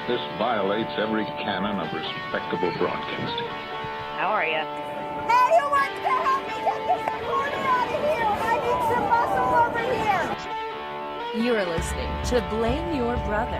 This violates every canon of respectable broadcasting. How are you? Hey, who wants to help me get this recorder out of here? I need some muscle over here. You're listening to Blame Your Brother.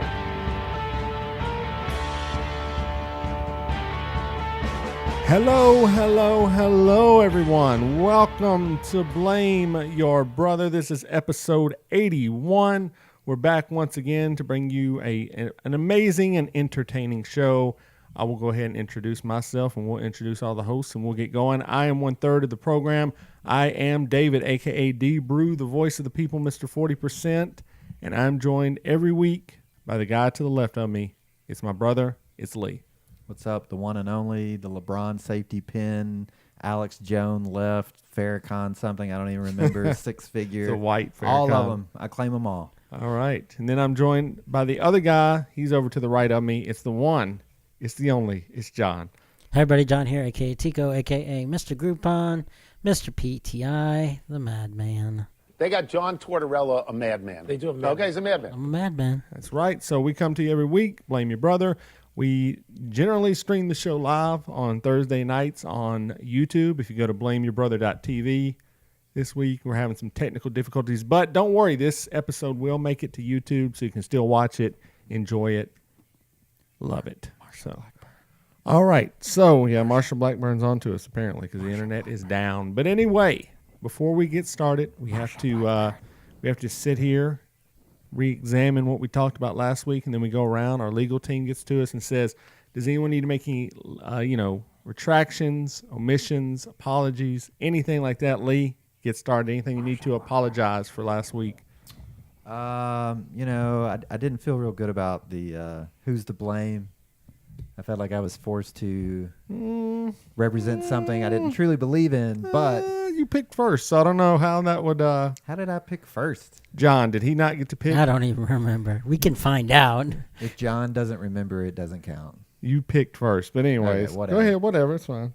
Hello, everyone. Welcome to Blame Your Brother. This is episode 81. We're back once again to bring you an amazing and entertaining show. I will go ahead and introduce myself, and we'll introduce all the hosts, and we'll get going. I am 1/3 of the program. I am David, a.k.a. D-Brew, the voice of the people, Mr. 40%, and I'm joined every week by the guy to the left of me. It's my brother. It's Lee. What's up? The one and only, the LeBron safety pin, Alex Jones left, Farrakhan something, I don't even remember, six-figure. It's a white Farrakhan. All of them. I claim them all. All right. And then I'm joined by the other guy. He's over to the right of me. It's the one. It's the only. It's John. Hey everybody, John here, a.k.a. Tico, a.k.a. Mr. Groupon, Mr. PTI, the Madman. They got John Tortorella, a madman. They do a madman. Okay, he's a madman. I'm a madman. That's right. So we come to you every week. Blame Your Brother. We generally stream the show live on Thursday nights on YouTube. If you go to blameyourbrother.tv. This week we're having some technical difficulties, but don't worry. This episode will make it to YouTube, so you can still watch it, enjoy it, love it. All right. So, yeah, Marshall Blackburn's on to us, apparently, because the internet is down. But anyway, before we get started, we have to sit here, re-examine what we talked about last week, and then we go around. Our legal team gets to us and says, does anyone need to make any, retractions, omissions, apologies, anything like that? Lee, get started. Anything you need to apologize for last week? I didn't feel real good about the who's to blame. I felt like I was forced to represent something I didn't truly believe in, but... you picked first, so I don't know how that would... How did I pick first? John, did he not get to pick? I don't even remember. We can find out. If John doesn't remember, it doesn't count. You picked first, but anyways, okay, go ahead, whatever, it's fine.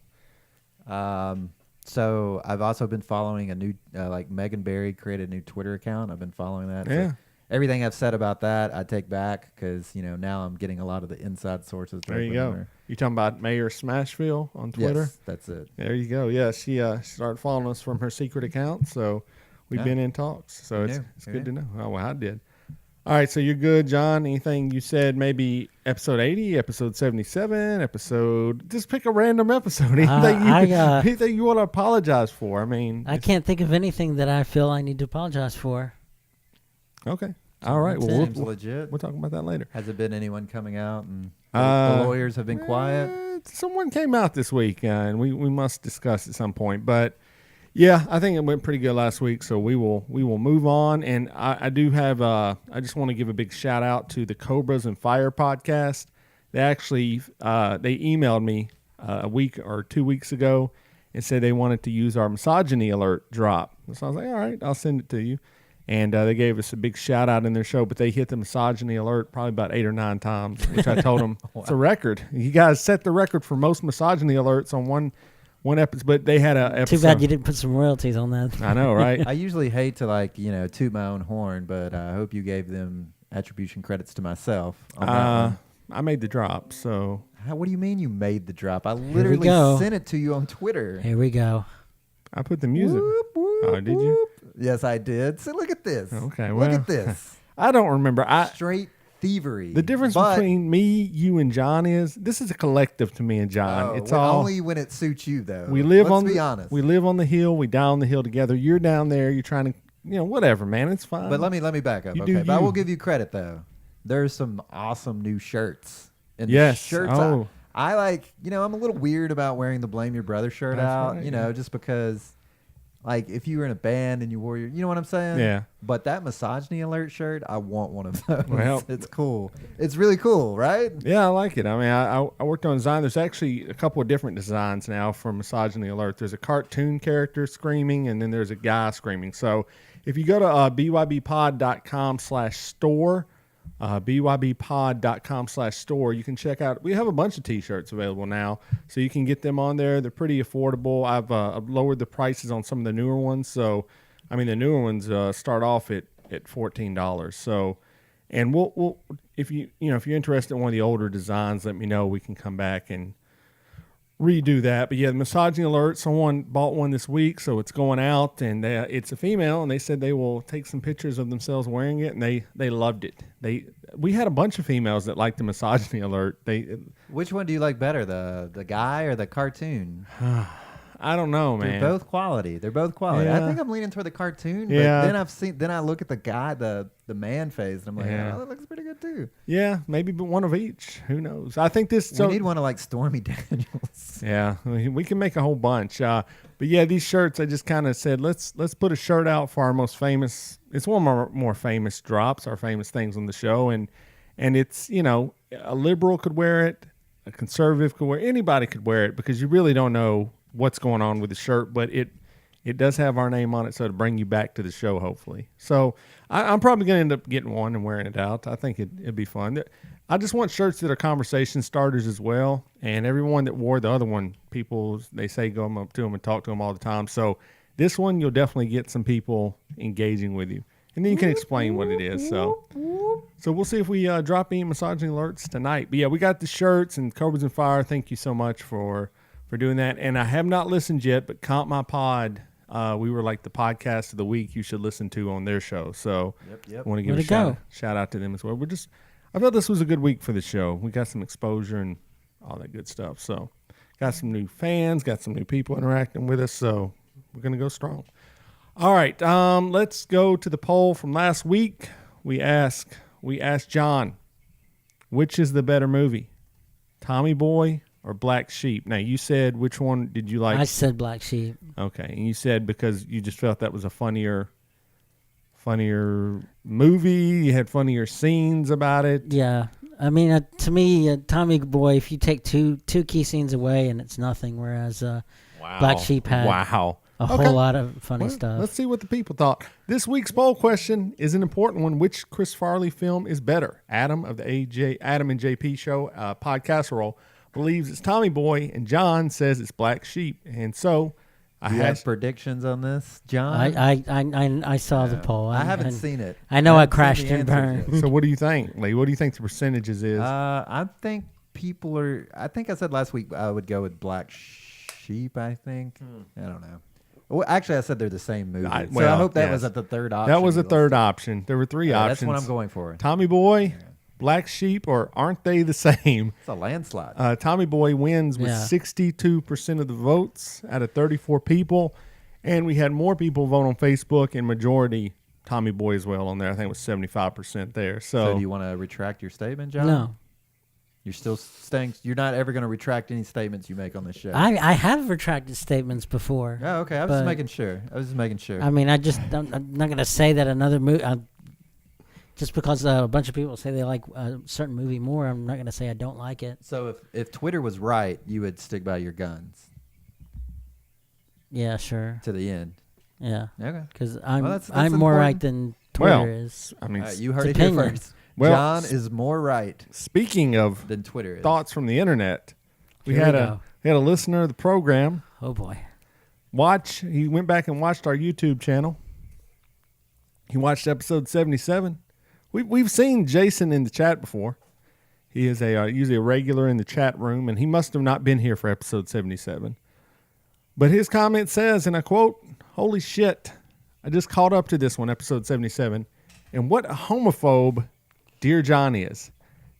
So I've also been following a new, Megan Barry created a new Twitter account. I've been following that. Yeah. So everything I've said about that, I take back because, now I'm getting a lot of the inside sources. There you go. You talking about Mayor Smashville on Twitter? Yes, that's it. There you go. Yeah, she started following us from her secret account, so we've been in talks. So it's good to know. Oh, well, I did. All right, so you're good, John. Anything you said, maybe episode 80, episode 77, just pick a random episode. Anything you want to apologize for. I mean, I can't think of anything that I feel I need to apologize for. Okay. All right. Well, Seems legit. We'll talk about that later. Has it been anyone coming out and the lawyers have been quiet? Someone came out this week, and we must discuss at some point. But yeah, I think it went pretty good last week, so we will move on. And I do have I just want to give a big shout out to the Cobras and Fire podcast. They actually they emailed me a week or 2 weeks ago and said they wanted to use our misogyny alert drop. So I was like, all right, I'll send it to you. And they gave us a big shout out in their show, but they hit the misogyny alert probably about 8 or 9 times, which I told them It's a record. You guys set the record for most misogyny alerts on one episode, but they had a episode. Too bad you didn't put some royalties on that. I know, right? I usually hate to toot my own horn, but I hope you gave them attribution credits to myself on that one. I made the drop, so. What do you mean you made the drop? I literally sent it to you on Twitter. Here we go. I put the music. Whoop, whoop, oh, did you? Whoop. Yes, I did. So look at this. Okay, look at this. I don't remember. Straight thievery. The difference between me, you, and John is this is a collective to me and John. It's all only when it suits you, though. Let's be honest. We live on the hill. We die on the hill together. You're down there. You're trying to, whatever, man. It's fine. But let me back up. Okay, but I will give you credit though. There's some awesome new shirts. And shirts. Oh. I like. I'm a little weird about wearing the Blame Your Brother shirt out. Right, just because. Like, if you were in a band and you wore you know what I'm saying? Yeah. But that misogyny alert shirt, I want one of those. Well, it's cool. It's really cool, right? Yeah, I like it. I mean, I worked on design. There's actually a couple of different designs now for misogyny alert. There's a cartoon character screaming, and then there's a guy screaming. So if you go to bybpod.com/store, bybpod.com/store, you can check out. We have a bunch of T-shirts available now, so you can get them on there. They're pretty affordable. I've lowered the prices on some of the newer ones. So, I mean, the newer ones start off at $14. So, And we'll if you're interested in one of the older designs, let me know. We can come back and redo that. But yeah, the misogyny alert. Someone bought one this week, so it's going out, and it's a female, and they said they will take some pictures of themselves wearing it, and they loved it. We had a bunch of females that liked the misogyny alert. Which one do you like better, the guy or the cartoon? I don't know, man. They're both quality. Yeah. I think I'm leaning toward the cartoon. Yeah. But then I look at the guy, the man face, and I'm like, Yeah. oh, that looks pretty good too. Yeah, maybe but one of each. Who knows? I think this. We need one of like Stormy Daniels. Yeah, we can make a whole bunch. But yeah, these shirts, I just kind of said, let's put a shirt out for our most famous. It's one of our more famous drops, our famous things on the show, and it's a liberal could wear it, a conservative could wear it, anybody could wear it because you really don't know what's going on with the shirt, but it does have our name on it, so to bring you back to the show, hopefully. So I'm probably going to end up getting one and wearing it out. I think it'd be fun. I just want shirts that are conversation starters as well, and everyone that wore the other one, people, they say go up to them and talk to them all the time. So this one, you'll definitely get some people engaging with you, and then you can explain what it is. So we'll see if we drop any misogyny alerts tonight. But yeah, we got the shirts and Cobras and Fire. Thank you so much for doing that. And I have not listened yet, but Comp My Pod, we were like the podcast of the week you should listen to on their show. So I want to give a shout out to them as well. I felt this was a good week for the show. We got some exposure and all that good stuff. So got some new fans, got some new people interacting with us. So we're going to go strong. All right. Let's go to the poll from last week. We asked John, which is the better movie, Tommy Boy or Black Sheep? Now, you said which one did you like? I said Black Sheep. Okay, and you said because you just felt that was a funnier movie. You had funnier scenes about it. Yeah, I mean, to me, Tommy Boy, if you take two key scenes away, and it's nothing. Whereas Black Sheep had a whole lot of funny stuff. Let's see what the people thought. This week's poll question is an important one. Which Chris Farley film is better? Adam of the Adam and JP Show podcast roll believes it's Tommy Boy, and John says it's Black Sheep. And so I have predictions on this, John. I saw the poll. I haven't seen it. I know I crashed and burned. So what do you think, Lee? What do you think the percentages is? I think people are. I think I said last week I would go with Black Sheep. I think. I don't know. Well, actually, I said they're the same movie. I hope that was at the third option. That was the third option. There were three options. That's what I'm going for. Tommy Boy, Black Sheep, or aren't they the same? It's a landslide. Tommy Boy wins with 62% of the votes out of 34 people. And we had more people vote on Facebook, and majority Tommy Boy as well on there. I think it was 75% there. So do you want to retract your statement, John? No. You're still staying. You're not ever going to retract any statements you make on this show. I have retracted statements before. Oh, okay. I was just making sure. I mean, I'm not going to say that another movie. Just because a bunch of people say they like a certain movie more, I'm not going to say I don't like it. So if Twitter was right, you would stick by your guns. Yeah, sure. To the end. Yeah. Okay. Because I'm important. more right than Twitter is. I mean, you heard it here first. Well, John is more right. Speaking of than Twitter is. Thoughts from the internet, we had a listener of the program. Oh boy! He went back and watched our YouTube channel. He watched episode 77. We've seen Jason in the chat before. He is usually a regular in the chat room, and he must have not been here for episode 77. But his comment says, and I quote, "Holy shit! I just caught up to this one, episode 77, and what a homophobe Dear John is.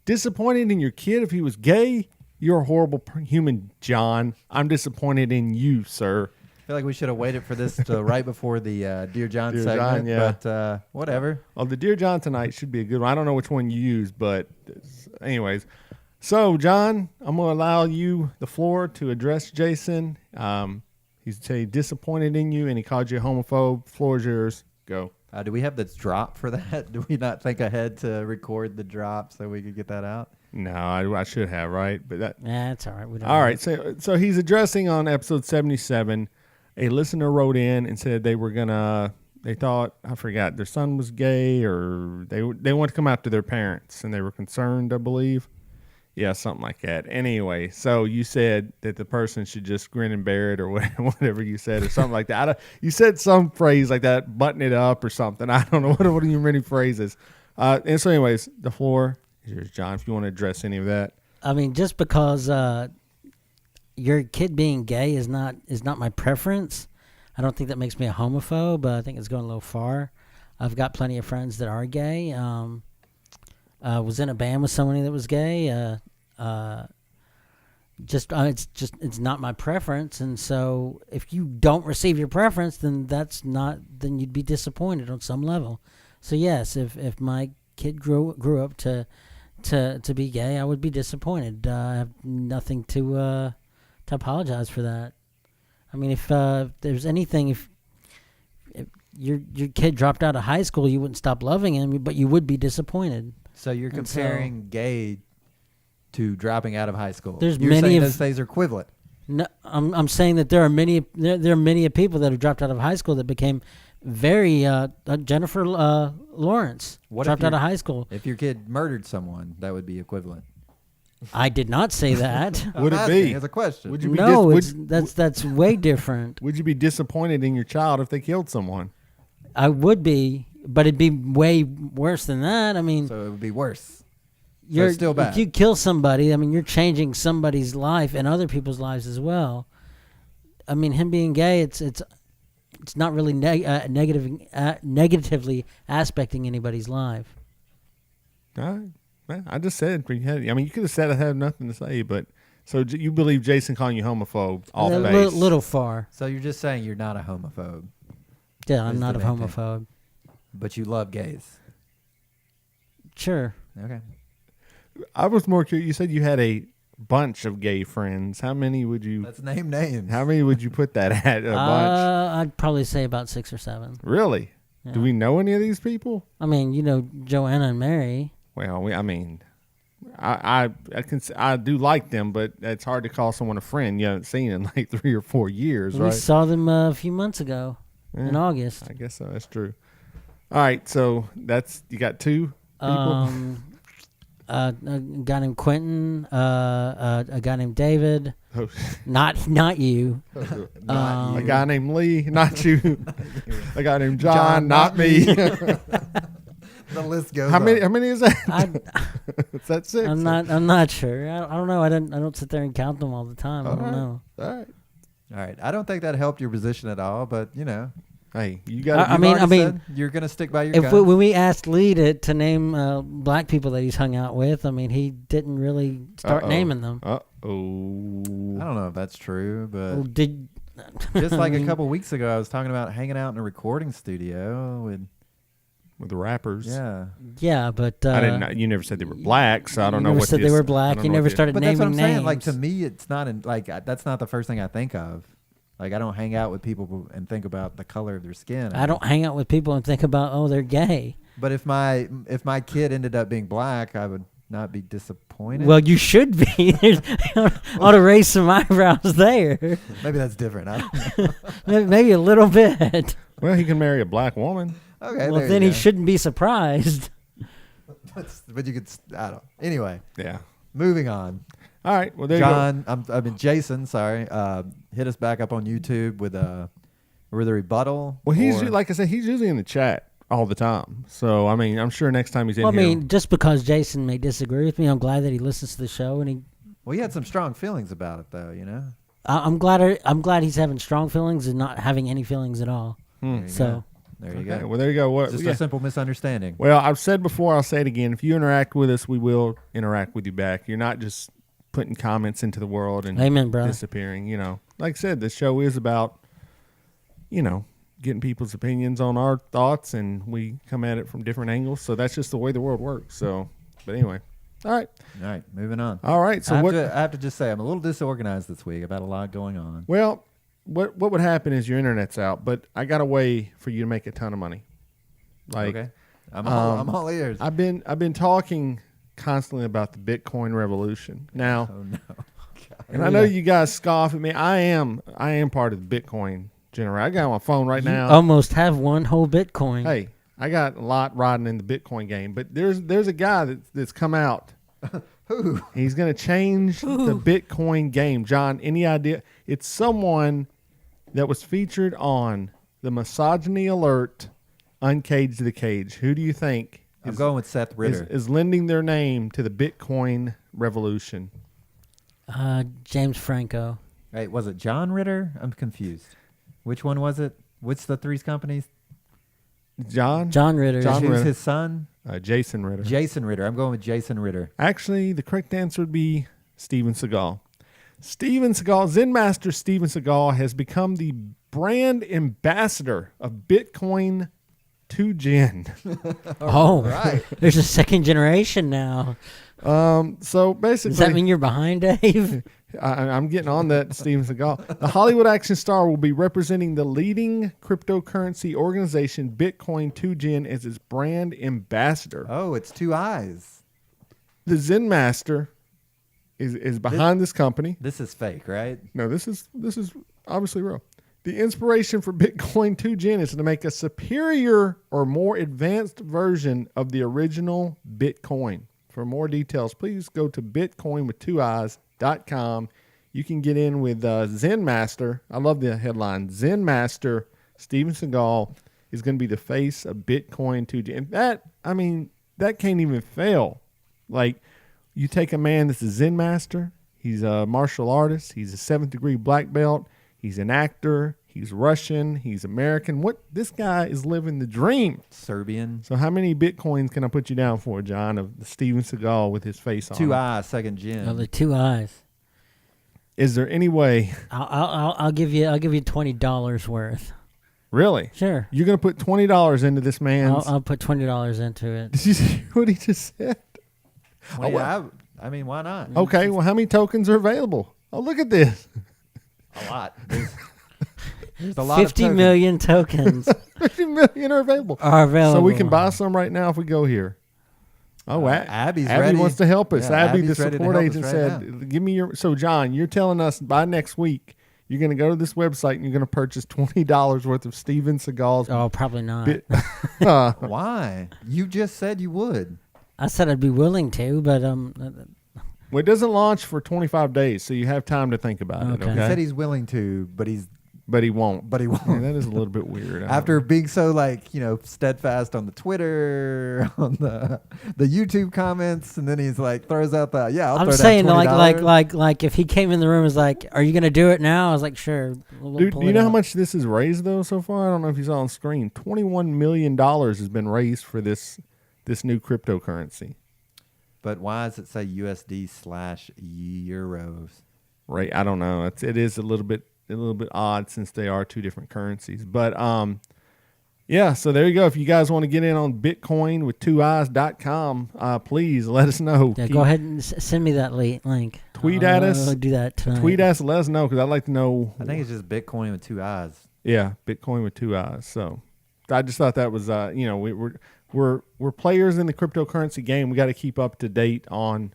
Disappointed in your kid if he was gay? You're a horrible human, John. I'm disappointed in you, sir." I feel like we should have waited for this to right before the Dear John segment, but whatever. Well, the Dear John tonight should be a good one. I don't know which one you use, but anyways. So, John, I'm going to allow you the floor to address Jason. He's disappointed in you, and he called you a homophobe. Floor is yours. Go. Do we have the drop for that? Do we not think ahead to record the drop so we could get that out? No, I should have, right? But that's all right. We don't all right. So he's addressing on episode 77. A listener wrote in and said they thought, I forgot, their son was gay, or they wanted to come out to their parents, and they were concerned, I believe. Yeah, something like that. Anyway, so you said that the person should just grin and bear it, or whatever you said, or something like that. You said some phrase like that, button it up or something. I don't know what are your many phrases. And so, anyways, the floor is yours, John. If you want to address any of that. I mean, just because your kid being gay is not my preference, I don't think that makes me a homophobe. But I think it's going a little far. I've got plenty of friends that are gay. Was in a band with somebody that was gay. It's not my preference, and so if you don't receive your preference, then then you'd be disappointed on some level. So yes, if my kid grew up to be gay, I would be disappointed. I have nothing to apologize for that. I mean, if there's anything, if your kid dropped out of high school, you wouldn't stop loving him, but you would be disappointed. So you're comparing gay to dropping out of high school. You're many saying of those things are equivalent. No, I'm saying that there are many people that have dropped out of high school that became very Jennifer Lawrence dropped out of high school. If your kid murdered someone, that would be equivalent. I did not say that. Would it be? As a question. Would you be that's way different. Would you be disappointed in your child if they killed someone? I would be, but it'd be way worse than that. I mean, so it would be worse. You're still bad. If you kill somebody, I mean, you're changing somebody's life and other people's lives as well. I mean, him being gay, it's not really negatively aspecting anybody's life. All right. I just said, I mean, you could have said I have nothing to say, but so you believe Jason calling you homophobe off base? Little far. So you're just saying you're not a homophobe. Yeah, I'm not a homophobe. But you love gays. Sure. Okay. I was more curious. You said you had a bunch of gay friends. How many would you? Let's name names. How many would you put that at? A bunch? I'd probably say about 6 or 7. Really? Yeah. Do we know any of these people? I mean, Joanna and Mary. Well, I do like them, but it's hard to call someone a friend you haven't seen in like 3 or 4 years, right? We saw them a few months ago in August. I guess so. That's true. All right, so you got 2 people. A guy named Quentin, a guy named David, Oh. not you. A guy named Lee, not you. A guy named John, not me. The list goes. How many is that? Is that 6? I'm not sure. I don't know. I don't sit there and count them all the time. I don't know. All right. I don't think that helped your position at all, but Hey, you got. I mean, you're gonna stick by your. When we asked Lee to name black people that he's hung out with, I mean, he didn't really start naming them. I don't know if that's true, but well, just like a couple weeks ago, I was talking about hanging out in a recording studio with the rappers. Yeah, but I didn't. You never said they were black, so I don't know what. You never said they were black. You never started naming names. But that's what I'm saying. Like to me, it's not that's not the first thing I think of. Like, I don't hang out with people and think about the color of their skin. I don't hang out with people and think about, they're gay. But if my kid ended up being black, I would not be disappointed. Well, you should be. Ought to raise some eyebrows there. Maybe that's different. I don't know. Maybe a little bit. Well, he can marry a black woman. Okay. Well, then he shouldn't be surprised. But you could. I don't. Anyway. Yeah. Moving on. All right. Well, there John, you go. Jason, sorry. Hit us back up on YouTube with a rebuttal. Well, like I said, he's usually in the chat all the time. So, I mean, I'm sure next time he's in here. I mean, just because Jason may disagree with me, I'm glad that he listens to the show. Well, he had some strong feelings about it, though, I'm glad he's having strong feelings and not having any feelings at all. So. There you go. Well, there you go. It's just a simple misunderstanding. Well, I've said before, I'll say it again. If you interact with us, we will interact with you back. You're not just putting comments into the world and Amen, brother. disappearing. Like I said, this show is about, getting people's opinions on our thoughts, and we come at it from different angles. So that's just the way the world works. So, but anyway, all right, moving on. All right, so I have to just say I'm a little disorganized this week. I've had a lot going on. Well, what would happen is your internet's out, but I got a way for you to make a ton of money. Like, okay, I'm all ears. I've been talking constantly about the Bitcoin revolution. Now, oh no. And I know you guys scoff at me. I am part of the Bitcoin generation. I got my phone right now. Almost have one whole Bitcoin. Hey, I got a lot riding in the Bitcoin game, but there's a guy that's come out. Who? He's going to change the Bitcoin game. John, any idea? It's someone that was featured on the Misogyny Alert, Uncaged the Cage. Who do you think I'm going with Seth Ritter. is lending their name to the Bitcoin revolution? James Franco. Right, was it John Ritter? I'm confused. Which one was it? What's the three companies? John Ritter. John Who's Ritter. his son? Jason Ritter. Jason Ritter. I'm going with Jason Ritter. Actually, the correct answer would be Steven Seagal. Zen Master Steven Seagal has become the brand ambassador of Bitcoin 2GEN. Oh, right. There's a second generation now. So basically, Does that mean you're behind, Dave? I'm getting on that, Steven Seagal. The Hollywood action star will be representing the leading cryptocurrency organization Bitcoin 2GEN as its brand ambassador. Oh, it's two eyes. The Zen Master is behind this company. This is fake, right? No, this is obviously real. The inspiration for Bitcoin 2GEN is to make a superior or more advanced version of the original Bitcoin. For more details, please go to bitcoin.com. You can get in with Zen Master. I love the headline. Zen Master Steven Seagal is going to be the face of Bitcoin 2GEN. And that can't even fail. Like, you take a man that's a Zen Master. He's a martial artist. He's a 7th degree black belt. He's an actor. He's Russian. He's American. This guy is living the dream. Serbian. So how many Bitcoins can I put you down for, John, of the Steven Seagal with his face on? Two eyes, second gen. Oh, the two eyes. Is there any way? I'll give you $20 worth. Really? Sure. You're going to put $20 into this man's? I'll put $20 into it. Did you see what he just said? Well, yeah, I mean, why not? Okay, well, how many tokens are available? Oh, look at this. A lot. There's a lot 50 of million tokens 50 million are available. available. So we can buy some right now if we go here. Oh, Abby's Abby ready. wants to help us. Yeah, Abby, the Abby's ready to support help us agent, right said, give me your... So, John, you're telling us by next week, you're going to go to this website and you're going to purchase $20 worth of Steven Seagal's... Oh, probably not. Why? You just said you would. I said I'd be willing to, but Well, it doesn't launch for 25 days, so you have time to think about it, Okay. He okay? said he's willing to, but he won't. Yeah, that is a little bit weird. After being so steadfast on the Twitter, on the YouTube comments, and then he's like throws out the I'll I'm throw saying down $20. like if he came in the room and was like, "Are you gonna do it now?" I was like, "Sure." Dude, do you know how much this has raised though so far? I don't know if you saw on screen. $21 million has been raised for this new cryptocurrency. But why does it say USD/euros? Right, I don't know. It is a little bit odd since they are two different currencies. But yeah, so there you go. If you guys want to get in on Bitcoin with 2eyes.com, please let us know. Yeah, go ahead and send me that link. Tweet at us. I'll do that tonight. Tweet us, let us know because I'd like to know. I think it's just Bitcoin with two eyes. Yeah, Bitcoin with 2 eyes. So I just thought that was we're players in the cryptocurrency game. We got to keep up to date on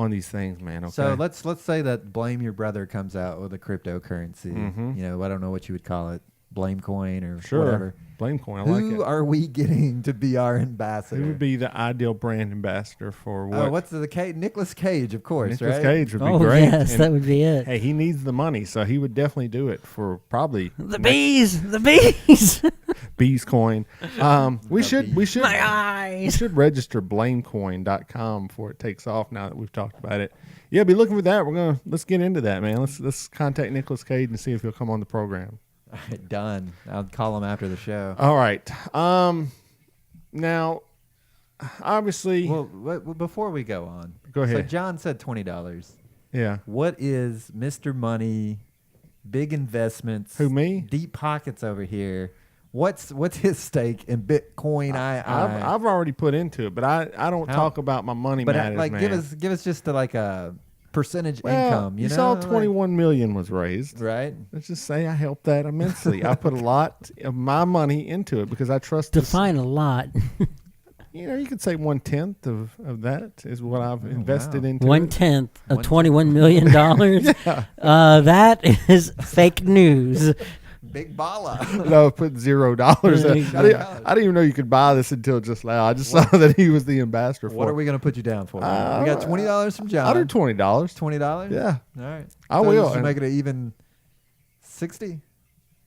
these things, man. Okay. So let's say that Blame Your Brother comes out with a cryptocurrency. Mm-hmm. I don't know what you would call it, Blame Coin or Sure. whatever. Blame Coin. I like it. Who are we getting to be our ambassador? Who would be the ideal brand ambassador for what? Oh, what's the Nicolas Cage, of course, Nicolas right? Cage would be Oh great. yes, And, that would be it. hey, he needs the money, so he would definitely do it for probably The bees. Bees Coin. We should My we eyes. should register blamecoin.com before it takes off. Now that we've talked about it, yeah, be looking for that. Let's get into that, man. Let's contact Nicolas Cage and see if he'll come on the program. All right, done. I'll call him after the show. All right. Now, obviously, Well, before we go on, Go ahead. So John said $20. yeah. What is Mr. Money, big investments? Who, me? Deep pockets over here. What's his stake in Bitcoin? I've already put into it, but I don't talk about my money But matters, like, man. give us just a percentage Well, income. You know? saw Like- 21 million was raised. right? Let's just say I helped that immensely. I put a lot of my money into it because I trust this. Define a lot. You could say 1/10 of that is what I've invested wow. into. 1/10 of 1/10. $21 million. That is fake news. Big balla. No, I put $0. Yeah, I didn't even know you could buy this until just now. I just saw that he was the ambassador for What are it. we going to put you down for? We got $20 from John. I'll do $20. $20? Yeah. All right. I So will. Just And- make it an even 60.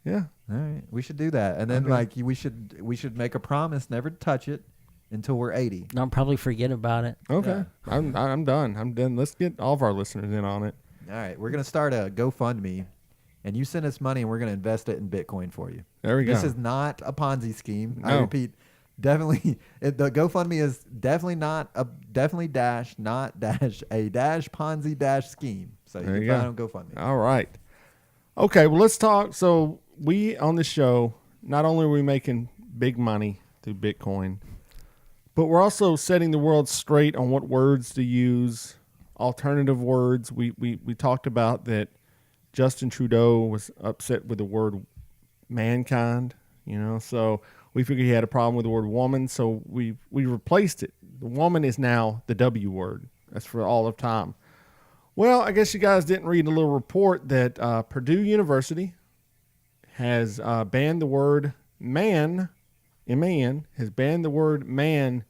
Yeah. All right. We should do that. And then Okay. we should make a promise never to touch it. until we're 80. I'll probably forget about it. Okay. Yeah. I'm done. I'm done. Let's get all of our listeners in on it. All right, we're gonna start a GoFundMe, and you send us money, and we're gonna invest it in Bitcoin for you. There we go. This is not a Ponzi scheme. I No. repeat, definitely the GoFundMe is definitely not a Ponzi scheme. So There you you can find go. on GoFundMe. All right. Okay, well, let's talk. So we, on the show, not only are we making big money through Bitcoin, but we're also setting the world straight on what words to use, alternative words. We talked about that Justin Trudeau was upset with the word mankind, so we figured he had a problem with the word woman, so we replaced it. The woman is now the W word. That's for all of time. Well, I guess you guys didn't read a little report that Purdue University has banned the word man, M-A-N, has banned the word man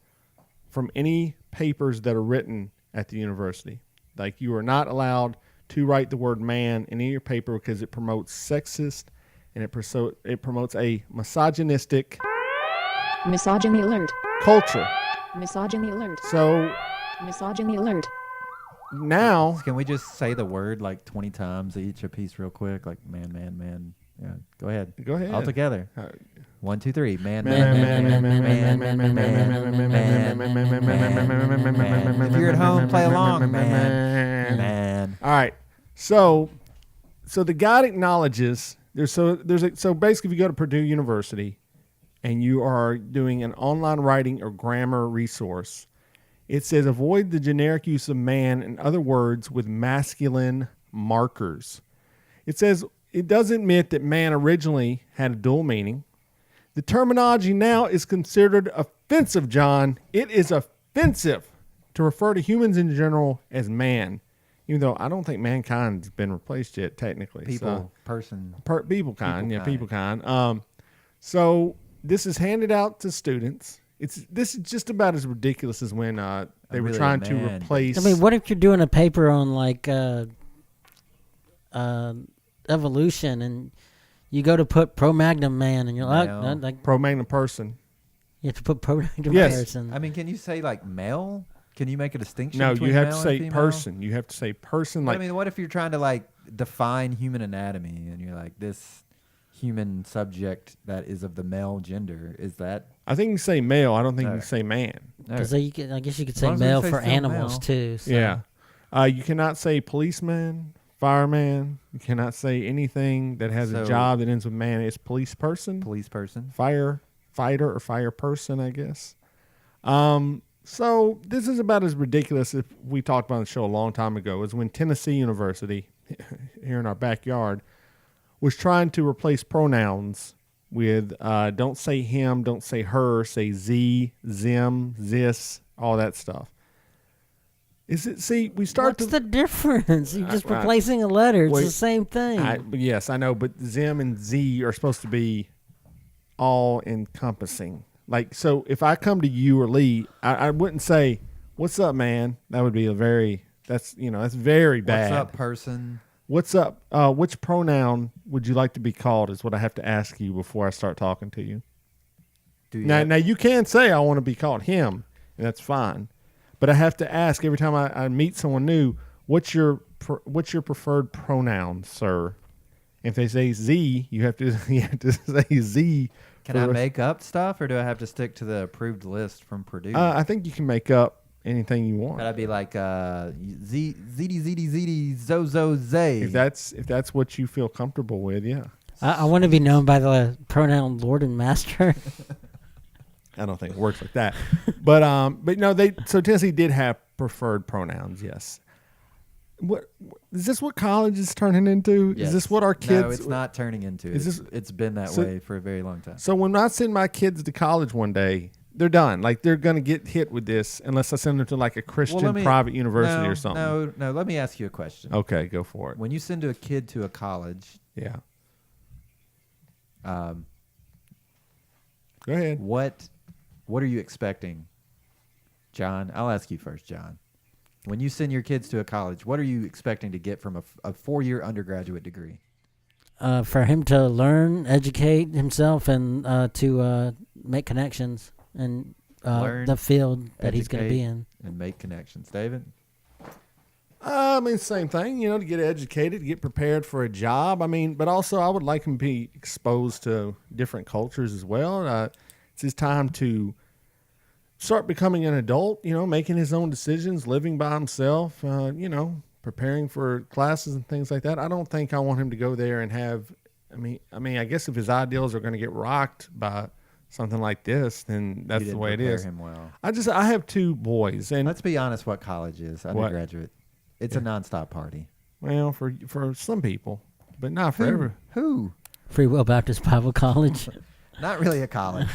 from any papers that are written at the university. Like, you are not allowed to write the word man in any of your paper because it promotes sexist and it promotes a misogynistic Misogyny alert. culture. Misogyny alert. So Misogyny alert. now, Can we just say the word like 20 times each a piece real quick? Like man. Yeah, go ahead. Go ahead. All together. 1, 2, 3. Man. If you're at home, play along, man. All right. So the guide acknowledges so basically, if you go to Purdue University and you are doing an online writing or grammar resource, it says avoid the generic use of man and other words with masculine markers. It says it does admit that man originally had a dual meaning. The terminology now is considered offensive, John. It is offensive to refer to humans in general as man, even though I don't think mankind's been replaced yet, technically. People, person. People kind. So this is handed out to students. This is just about as ridiculous as when they were really trying a to man. replace. I mean, what if you're doing a paper on like evolution and you go to put pro-magnum man and you're like, No. no, like pro-magnum person. you have to put pro-magnum Yes. person. I mean, can you say like male? Can you make a distinction? No, between you have male to and say female? person. You have to say person. But Like, I mean, what if you're trying to like define human anatomy and you're like this human subject that is of the male gender? Is that I think you can say male. I don't think you Okay. can say man. Because I guess you could As say long as we male say for still animals male. too. So. Yeah. You cannot say policeman, fireman. You cannot say anything that has a So- job that ends with man. It's police person, police person? firefighter, or fire person, I guess. So this is about as ridiculous as we talked about on the show a long time ago, is when Tennessee University, here in our backyard, was trying to replace pronouns with don't say him, don't say her, say z, zim, zis, all that stuff. We start What's to... the difference? You're just I- replacing a letter. It's Wait, the same thing. Yes, I know, but zim and z are supposed to be all encompassing. Like, so if I come to you or Lee, I wouldn't say, "What's up, man?" That would be that's very bad. What's up, person? What's up? Which pronoun would you like to be called? Is what I have to ask you before I start talking to you. Do you Now you can say I want to be called him, and that's fine. But I have to ask every time I meet someone new, what's your preferred pronoun, sir? If they say Z, you have to say Z. Can I make up stuff, or do I have to stick to the approved list from Purdue? I think you can make up anything you want. Could I be like zd zozo zay? If that's what you feel comfortable with, yeah. I want to be known by the pronoun Lord and Master. I don't think it works like that. But no, so Tennessee did have preferred pronouns, yes. What is this? What college is turning into? Yes. Is this what our kids? No, it's not turning into. It's been that way for a very long time. So when I send my kids to college one day, they're done. Like, they're gonna get hit with this unless I send them to like a Christian private university or something. No. Let me ask you a question. Okay, go for it. When you send a kid to a college, Yeah. Go ahead. what are you expecting, John? I'll ask you first, John. When you send your kids to a college, what are you expecting to get from a 4-year undergraduate degree? For him to learn, educate himself, and to make connections and Learn, the field that he's going to be educate, in. and make connections. David? I mean, same thing, to get educated, get prepared for a job. I mean, but also I would like him to be exposed to different cultures as well. It's his time to start becoming an adult, making his own decisions, living by himself, preparing for classes and things like that. I don't think I want him to go there and have, I guess if his ideals are going to get rocked by something like this, then that's the way it is. Him well. I have 2 boys, and let's be honest, what college is undergraduate. It's a nonstop party. Well, for some people, but not for everyone. Who? Free Will Baptist Bible College. Not really a college.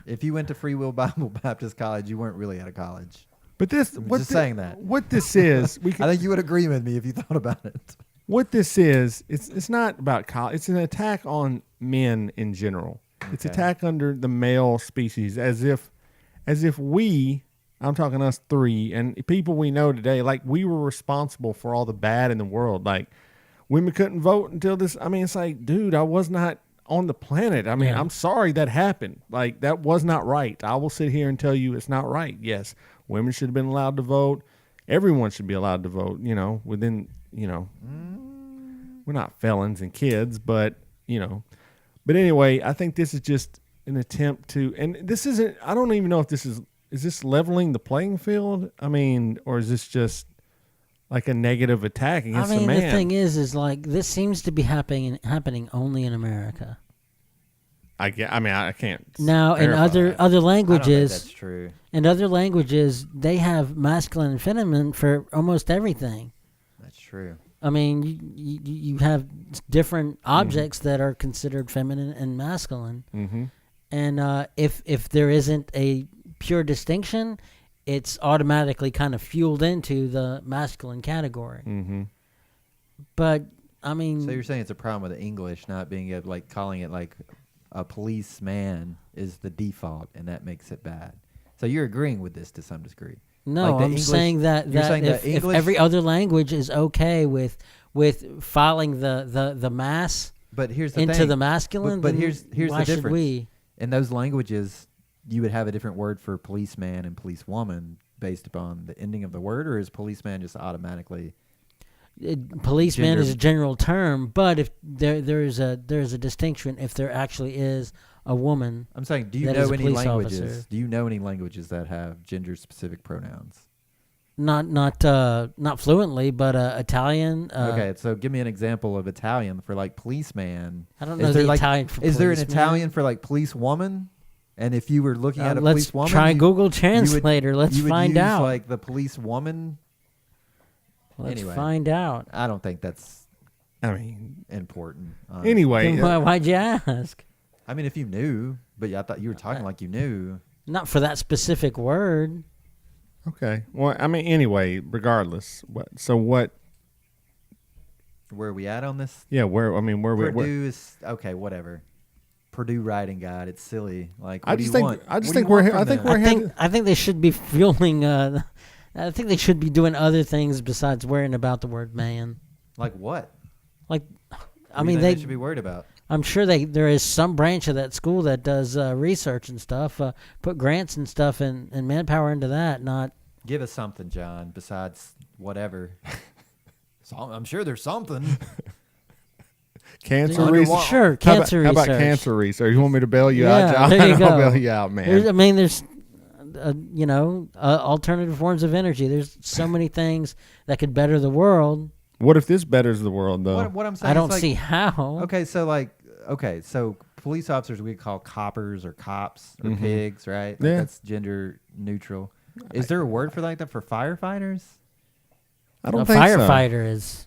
If you went to Free Will Bible Baptist College, you weren't really at a college. But this, I'm saying that. What this is, I think you would agree with me if you thought about it. What this is, it's not about college. It's an attack on men in general. Okay. It's attack under the male species, as if we, I'm talking us 3, and people we know today, like we were responsible for all the bad in the world. Like women couldn't vote until this. It's like, dude, I was not on the planet. I'm sorry that happened. Like that was not right. I will sit here and tell you it's not right. Yes, women should have been allowed to vote. Everyone should be allowed to vote. Within, we're not felons and kids, but But anyway, I think this is just an attempt to, and this isn't. I don't even know if this is this leveling the playing field? Or is this just like a negative attack against the man? The thing is like this seems to be happening only in America. I can't. Now, in other languages, I don't think that's true. In other languages, they have masculine and feminine for almost everything. That's true. You have different objects that are considered feminine and masculine, and if there isn't a pure distinction, it's automatically kind of fueled into the masculine category. But so you're saying it's a problem with the English not being able, like calling it like a policeman is the default, and that makes it bad. So you're agreeing with this to some degree. No, I'm saying that if every other language is okay with filing the mass into the masculine, but here's why the difference. Should we? In those languages, you would have a different word for policeman and policewoman based upon the ending of the word, or is policeman just automatically? Policeman is a general term, but if there's a distinction if there actually is a woman. I'm saying, do you know any languages? Officer. Do you know any languages that have gender-specific pronouns? Not fluently, but Italian. Okay, so give me an example of Italian for like policeman. I don't know the Italian for policeman. Is there an Italian for like policewoman? And if you were looking at a policewoman, let's try Google Translator. Let's find out. Like the policewoman. Let's find out. I don't think that's important. Anyway, why'd you ask? If you knew, but I thought you were talking like you knew. Not for that specific word. Okay. Well, anyway, regardless. What? Where are we at on this? Yeah, where Purdue is okay. Whatever. Purdue writing guide. It's silly. Like, I think they should be fueling. I think they should be doing other things besides worrying about the word man. Like what? Like, they should be worried about. I'm sure there is some branch of that school that does research and stuff, put grants and stuff and manpower into that. Not give us something, John, besides whatever. I'm sure there's something. Cancer research. Sure, cancer research. How about cancer research? You want me to bail you out, John? There you go. I'll bail you out, man. There's alternative forms of energy. There's so many things that could better the world. What if this betters the world, though? What I'm saying, I don't see how. So police officers we call coppers or cops or pigs, right? Yeah. That's gender neutral. Is there a word for that for firefighters? I don't think firefighter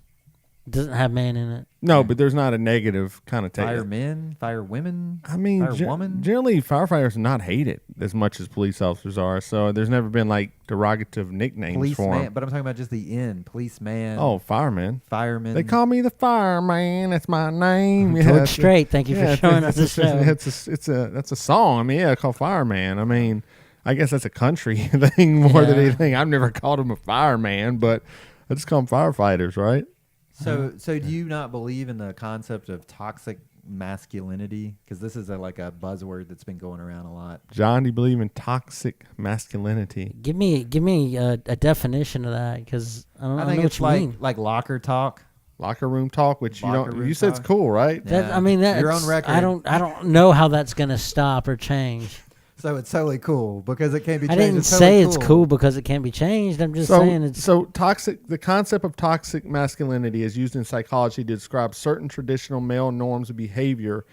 doesn't have man in it. No, but there's not a negative connotation. Firemen, firewomen. Firewoman. Generally, firefighters are not hated as much as police officers are. So there's never been like derogative nicknames for them. But I'm talking about just the end. Policeman. Oh, fireman. Fireman. They call me the fireman. That's my name. George Strait. Thank you for showing us the show. That's a song. called Fireman. I guess that's a country thing more than anything. I've never called him a fireman, but I just call them firefighters, right? So do you not believe in the concept of toxic masculinity? Because this is like a buzzword that's been going around a lot. John, do you believe in toxic masculinity? Give me a definition of that, because I don't think know it's what you mean. like locker talk. Locker room talk, which Locker room you said it's talk. cool, right? Yeah. That, I mean, that's, Your own record. I don't know how that's going to stop or change. So it's totally cool because it can't be I changed. didn't It's say totally it's cool because it can't be changed. I'm just saying it's. So toxic. The concept of toxic masculinity is used in psychology to describe certain traditional male norms of behavior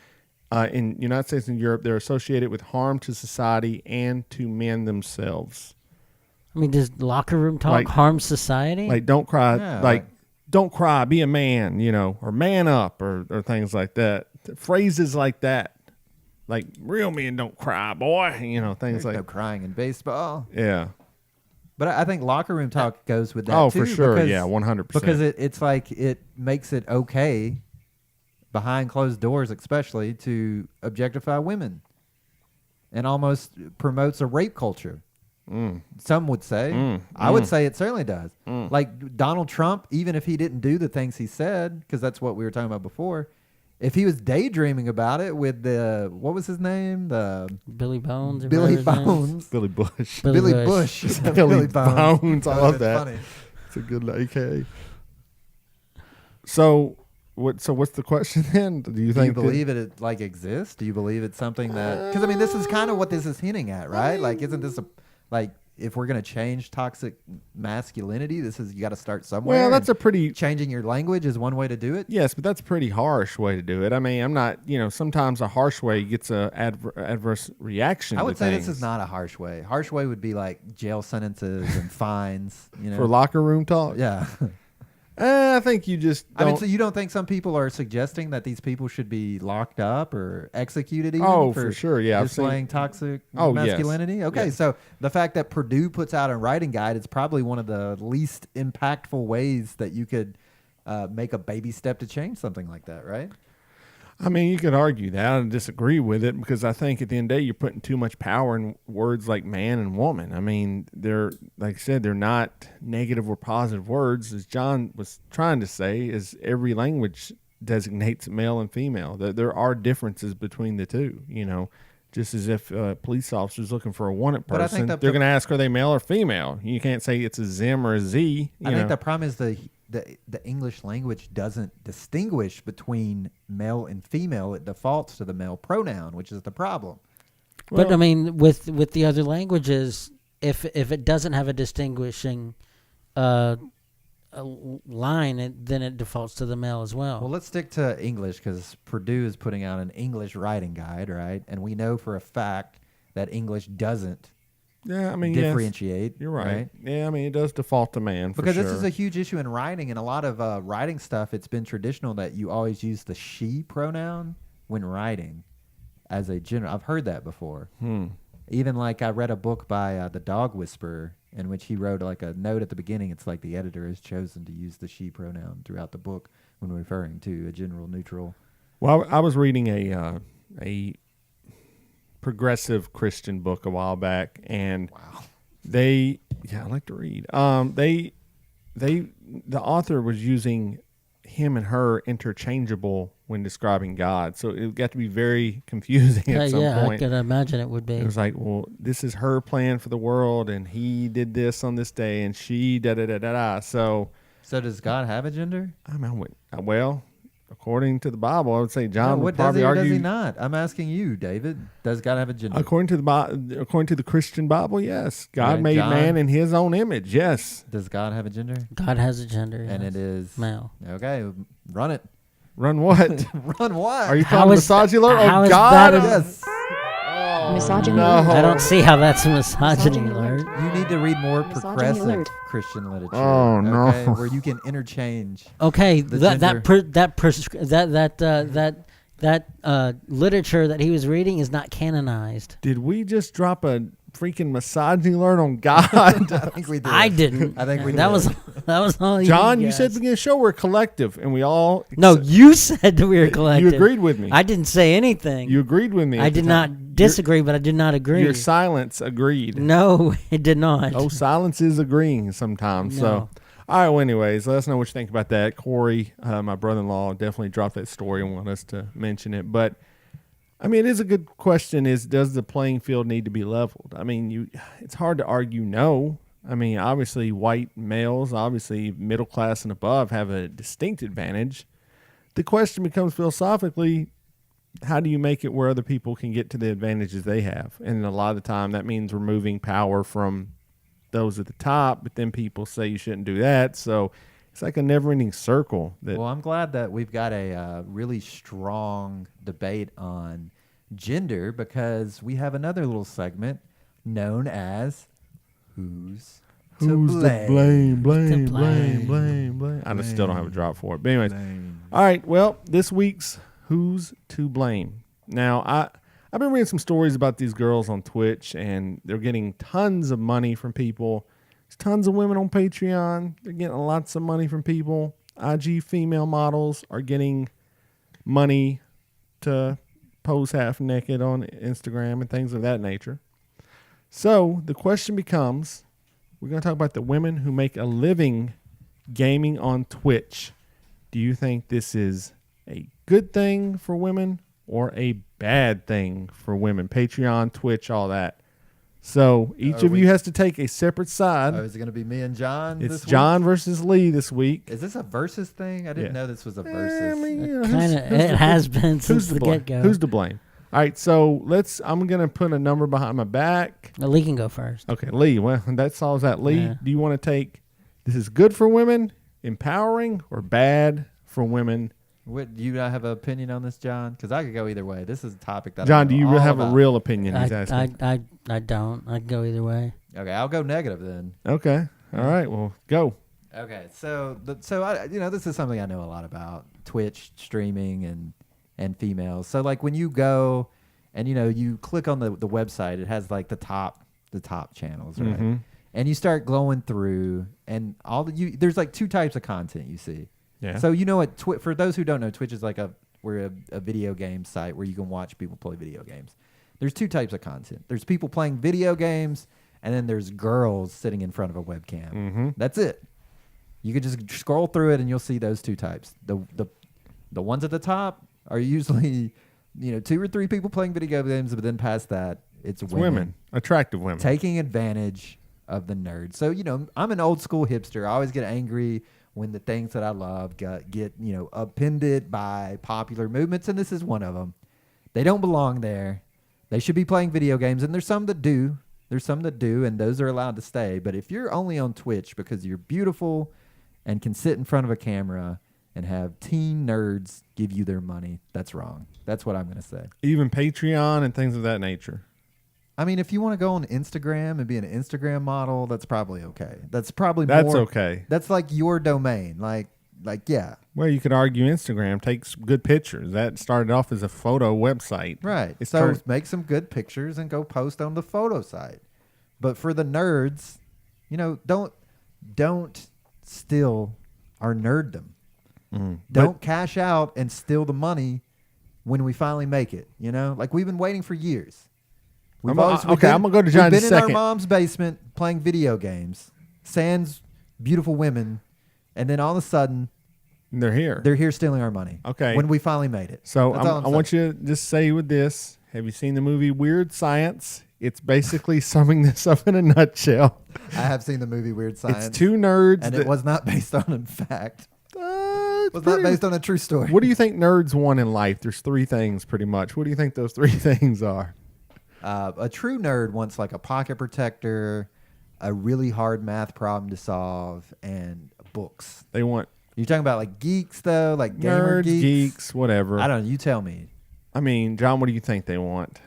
in United States and Europe. They're associated with harm to society and to men themselves. I mean, does locker room talk Like- harm society? Like don't cry. Yeah, like don't cry. Be a man. Or man up, or things like that. Phrases like that. Like real men don't cry, boy. Things There's like no crying in baseball. yeah. But I think locker room talk goes with that Oh, too. for sure. Because, Yeah, 100%. Because it's like it makes it okay behind closed doors, especially to objectify women, and almost promotes a rape culture. Some would say. I would say it certainly does. Like Donald Trump, even if he didn't do the things he said, because that's what we were talking about before. If he was daydreaming about it with what was his name? The Billy Bones. or Billy whatever his name is. Bones. Billy Bush. Billy Billy Bush. Bush. Billy Bones. I love that. Funny. It's a good AKA. So what's the question then? Do you Do you think believe it like exists? Do you believe it's something that? Because I mean, this is kind of what this is hinting at, right? Like, isn't this if we're gonna change toxic masculinity, you got to start somewhere. Well, that's and a pretty changing your language is one way to do it. yes, but that's a pretty harsh way to do it. I mean, I'm not. Sometimes a harsh way gets a adverse reaction. I would to say things. this is not a harsh way. Harsh way would be like jail sentences and fines. For locker room talk. Yeah. I think you just. I mean, don't- so you don't think some people are suggesting that these people should be locked up or executed? Even Oh, for sure, yeah, I've seen- displaying toxic Oh, yes. masculinity. Okay, Yes. so the fact that Purdue puts out a writing guide is probably one of the least impactful ways that you could make a baby step to change something like that, right? I mean, you could argue that. I disagree with it because I think at the end of the day, you're putting too much power in words like man and woman. I mean, they're, like I said, they're not negative or positive words. As John was trying to say, is every language designates male and female. There are differences between the two, just as if a police officer's looking for a wanted But I think person, that they're going to ask, are they male or female? You can't say it's a Zim or a Z. I think the problem is the English language doesn't distinguish between male and female. It defaults to the male pronoun, which is the problem. But I mean, with the other languages, if it doesn't have a distinguishing line, then it defaults to the male as well. Well, let's stick to English because Purdue is putting out an English writing guide, right? And we know for a fact that English doesn't Yeah, I mean, yes, differentiate. you're right. Yeah, I mean, it does default to man for Because sure. this is a huge issue in writing, and a lot of writing stuff, it's been traditional that you always use the she pronoun when writing as a general. I've heard that before. Even like I read a book by The Dog Whisperer in which he wrote like a note at the beginning. It's like the editor has chosen to use the she pronoun throughout the book when referring to a general neutral. Well, I was reading a progressive Christian book a while back, and I like to read. The author was using him and her interchangeable when describing God, so it got to be very confusing at some I point. can imagine it would be. It was like, well, this is her plan for the world, and he did this on this day, and she da da da da da. So does God have a gender? I mean, well, according to the Bible, I would say John No, would does probably he or argue. does he not? I'm asking you, David. Does God have a gender? According to the Christian Bible, yes, God Right, made John? man in His own image. Yes, Does God have a gender? God has a gender, And yes. it is male. Okay, run it. run what? Run what? Are you How calling is misogyny that- alert? how Oh is God! that a- Yes. Misogyny no. alert. I don't see how that's a misogyny Misogyny alert. You need to read more Misogyny progressive alert. Christian literature. Oh, no. Okay, where you can interchange. Okay, The that literature that he was reading is not canonized. Did we just drop a freaking misogyny alert on God? I think we did. I didn't. I think we that did. was all John, you you said guys. beginning of the show we're collective, and we all No, you said that we were collective. You agreed with me. I didn't say anything. You agreed with me. I at the did time. not disagree, but I did not agree. Your silence agreed. No, it did not. Oh, silence is agreeing sometimes. So, No. All right, well, anyways, let us know what you think about that. Corey, my brother-in-law, definitely dropped that story and wanted us to mention it. But, I mean, it is a good question does the playing field need to be leveled? I mean, it's hard to argue no. I mean, obviously, white males, obviously middle class and above have a distinct advantage. The question becomes philosophically, how do you make it where other people can get to the advantages they have? And a lot of the time that means removing power from those at the top, but then people say you shouldn't do that. So it's like a never-ending circle. Well, I'm glad that we've got a really strong debate on gender because we have another little segment known as Who's to Blame? Blame. I still don't have a drop for it. But anyways, all right, well, this week's Who's to Blame. Now, I've been reading some stories about these girls on Twitch, and they're getting tons of money from people. There's tons of women on Patreon. They're getting lots of money from people. IG female models are getting money to pose half naked on Instagram and things of that nature. So the question becomes, we're going to talk about the women who make a living gaming on Twitch. Do you think this is a good thing for women or a bad thing for women? Patreon, Twitch, all that. So each of you has to take a separate side. Oh, is it going to be me and John? It's John versus Lee this week. Is this a versus thing? I didn't know this was a versus. I mean, It has been since the get-go. Who's to blame? All right, so I'm going to put a number behind my back. Lee can go first. Okay, Lee. Well, that solves that. Lee, Yeah. do you want to take, this is good for women, empowering, or bad for women? What, do you not have an opinion on this, John? Because I could go either way. This is a topic that John, I do you have a real opinion? He's asking. I don't. I'd go either way. Okay, I'll go negative then. Okay. All right. Well, go. Okay, so I this is something I know a lot about, Twitch streaming and females. So like when you go and you click on the website, it has like the top channels, right? Mm-hmm. And you start glowing through, and there's like two types of content you see. Yeah. So you know what? For those who don't know, Twitch is like we're a video game site where you can watch people play video games. There's two types of content. There's people playing video games, and then there's girls sitting in front of a webcam. Mm-hmm. That's it. You can just scroll through it, and you'll see those two types. The ones at the top are usually 2 or 3 people playing video games, but then past that, it's women. Attractive women. Taking advantage of the nerds. So, I'm an old school hipster. I always get angry when the things that I love get appended by popular movements, and this is one of them. They don't belong there. They should be playing video games, and there's some that do. And those are allowed to stay. But if you're only on Twitch because you're beautiful and can sit in front of a camera and have teen nerds give you their money, that's wrong. That's what I'm going to say. Even Patreon and things of that nature. I mean, if you want to go on Instagram and be an Instagram model, that's probably okay. That's okay. That's like your domain. Like yeah. Well, you could argue Instagram takes good pictures. That started off as a photo website. Right. So make some good pictures and go post on the photo site. But for the nerds, don't steal our nerddom. Don't cash out and steal the money when we finally make it. Like we've been waiting for years. I'm going to go to John in a second. We've been in our mom's basement playing video games, sans beautiful women, and then all of a sudden, they're here. They're here stealing our money. Okay. When we finally made it. So I want you to just say with this, have you seen the movie Weird Science? It's basically summing this up in a nutshell. I have seen the movie Weird Science. It's 2 nerds. And it was not based on a fact. It was not based on a true story. What do you think nerds want in life? There's 3 things pretty much. What do you think those 3 things are? A true nerd wants like a pocket protector, a really hard math problem to solve, and books. They want... You're talking about like geeks though? Like gamer nerds, geeks? Whatever. I don't know. You tell me. I mean, John, what do you think they want?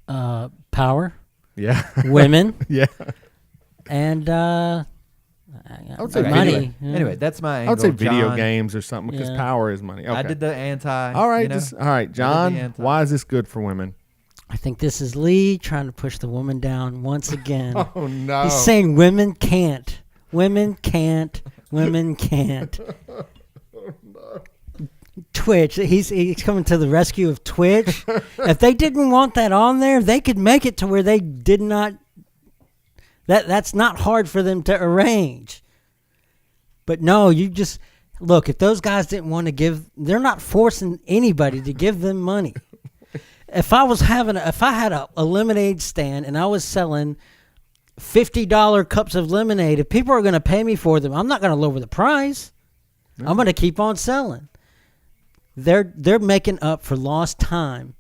Power. Yeah. Women. Yeah. And I would say money. Anyway, that's my angle. I would say video John, games or something because power is money. Okay. I did the anti. All right. All right, John, why is this good for women? I think this is Lee trying to push the woman down once again. Oh, no. He's saying women can't. Women can't. Women can't. Twitch. He's coming to the rescue of Twitch. If they didn't want that on there, they could make it to where they did not. That's not hard for them to arrange. But no, you just look. If those guys didn't want to give, they're not forcing anybody to give them money. If I had a lemonade stand and I was selling $50 cups of lemonade, if people are going to pay me for them, I'm not going to lower the price. I'm going to keep on selling. They're making up for lost time.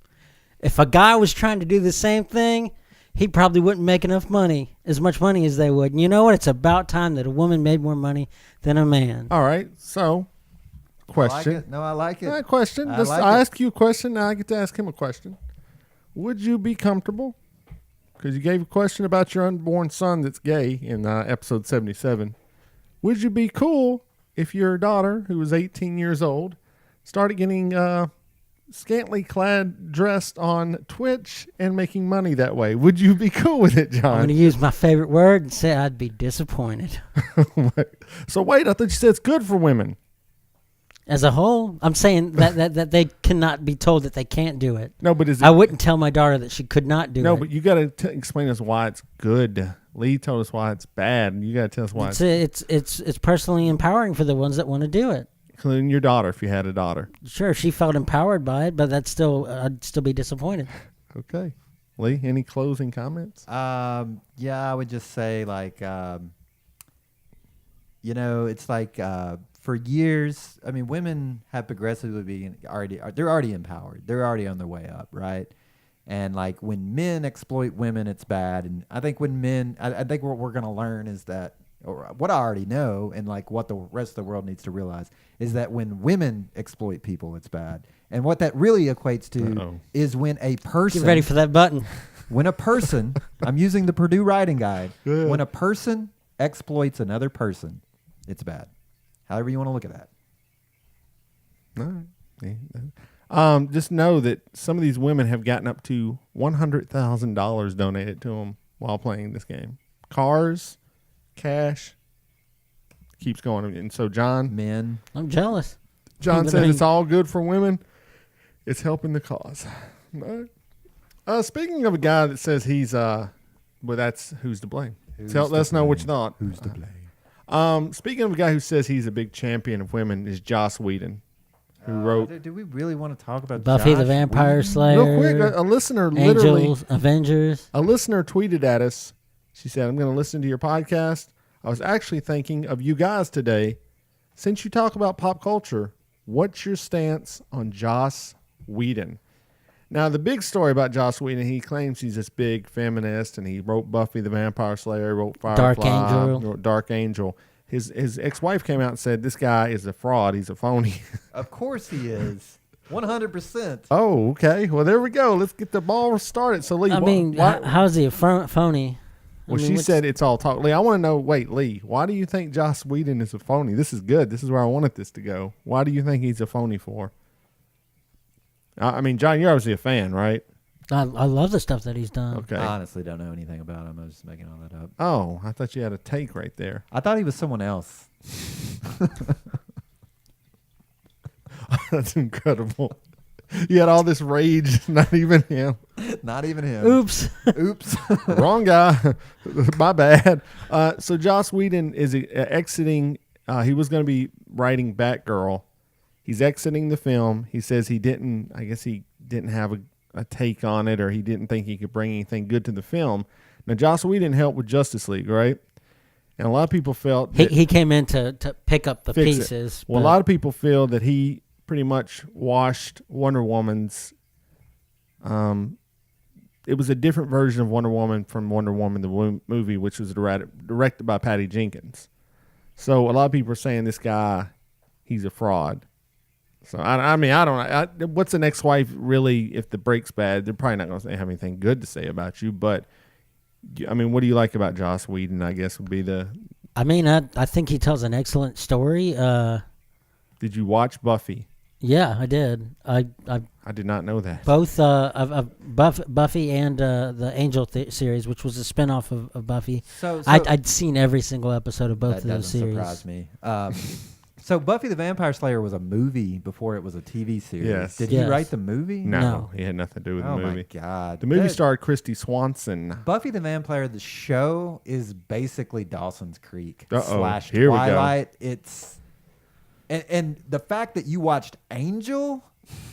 If a guy was trying to do the same thing, he probably wouldn't make enough money, as much money as they would. And you know what? It's about time that a woman made more money than a man. All right. So, question. I like it. Question. I ask you a question. Now I get to ask him a question. Would you be comfortable? Because you gave a question about your unborn son that's gay in episode 77. Would you be cool if your daughter, who was 18 years old, started getting scantily clad, dressed on Twitch and making money that way? Would you be cool with it, John? I'm going to use my favorite word and say I'd be disappointed. So wait, I thought you said it's good for women. As a whole, I'm saying that they cannot be told that they can't do it. No, but I wouldn't tell my daughter that she could not do it. No, but you got to explain us why it's good. Lee told us why it's bad, and you got to tell us why it's personally empowering for the ones that want to do it. Including your daughter, if you had a daughter. Sure, she felt empowered by it, but I'd still be disappointed. Okay. Lee, any closing comments? Yeah, I would just say, like, it's like for years, I mean, women have progressively been they're already empowered. They're already on their way up, right? And like when men exploit women, it's bad. And I think when men, I think what we're going to learn is that, or what I already know, and like what the rest of the world needs to realize, is that when women exploit people, it's bad. And what that really equates to is when a person... Get ready for that button. When a person, I'm using the Purdue writing guide, when a person exploits another person, it's bad. However you want to look at that. All right. Just know that some of these women have gotten up to $100,000 donated to them while playing this game. Cars, cash, keeps going. And so John... Men. I'm jealous. John said it's all good for women. It's helping the cause. All right. Speaking of a guy that says he's... well, that's who's to blame. Let us know what you thought. Who's to blame? Speaking of a guy who says he's a big champion of women is Joss Whedon, who wrote... Do we really want to talk about Buffy Josh the Vampire Whedon? Slayer? Real quick, a listener Angels, Avengers. A listener tweeted at us. She said, I'm going to listen to your podcast. I was actually thinking of you guys today. Since you talk about pop culture, what's your stance on Joss Whedon? Now, the big story about Joss Whedon, he claims he's this big feminist, and he wrote Buffy the Vampire Slayer, wrote Firefly, Dark Angel. His ex-wife came out and said, this guy is a fraud. He's a phony. Of course he is. 100%. Oh, okay. Well, there we go. Let's get the ball started. So, Lee, how's he a phony? Well, she said it's all talk. Lee, I want to know, Lee, why do you think Joss Whedon is a phony? This is good. This is where I wanted this to go. Why do you think he's a phony for? I mean, John, you're obviously a fan, right? I love the stuff that he's done. Okay. I honestly don't know anything about him. I was just making all that up. Oh, I thought you had a take right there. I thought he was someone else. That's incredible. You had all this rage, not even him. Not even him. Oops. Oops. Wrong guy. My bad. So Joss Whedon is exiting. He was going to be writing Batgirl. He's exiting the film. He says he didn't have a take on it, or he didn't think he could bring anything good to the film. Now, Joss Whedon helped with Justice League, right? And a lot of people felt that he came in to pick up the pieces. Well, a lot of people feel that he pretty much washed Wonder Woman's. It was a different version of Wonder Woman from Wonder Woman the movie, which was directed by Patty Jenkins. So a lot of people are saying this guy, he's a fraud. So I don't. What's an ex-wife really? If the break's bad, they're probably not going to have anything good to say about you. But I mean, what do you like about Joss Whedon? I guess would be the. I mean, I think he tells an excellent story. Did you watch Buffy? Yeah, I did. I did not know that. Both of Buffy and the Angel series, which was a spinoff of Buffy. So I'd seen every single episode of both of those series. That doesn't surprise me. So Buffy the Vampire Slayer was a movie before it was a TV series. Yes. Did Yes. he write the movie? No, he had nothing to do with Oh the movie. my God. The movie That- starred Christy Swanson. Buffy the Vampire, the show, is basically Dawson's Creek Uh-oh. / Here we go. Twilight. It's and the fact that you watched Angel,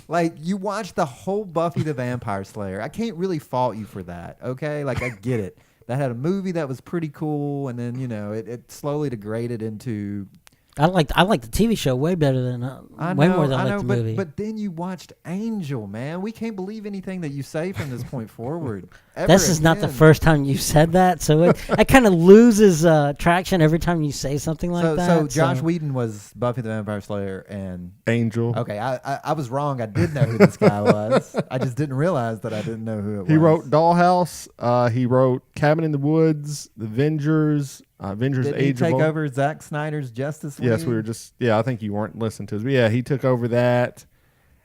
like you watched the whole Buffy the Vampire Slayer. I can't really fault you for that. Okay, like I get it. That had a movie that was pretty cool, and then it slowly degraded into. I like the TV show way better than way more than I like the movie. But then you watched Angel, man. We can't believe anything that you say from this point forward. This is not the first time you said that, so it kind of loses traction every time you say something like that. So Josh Whedon was Buffy the Vampire Slayer and Angel. Okay, I was wrong. I did know who this guy was. I just didn't realize that I didn't know who it was. He wrote Dollhouse. He wrote Cabin in the Woods, The Avengers, Avengers Did Age he of take Ultron. over Zack Snyder's Justice League? Yes, we were just. Yeah, I think you weren't listening to us. But yeah, he took over that,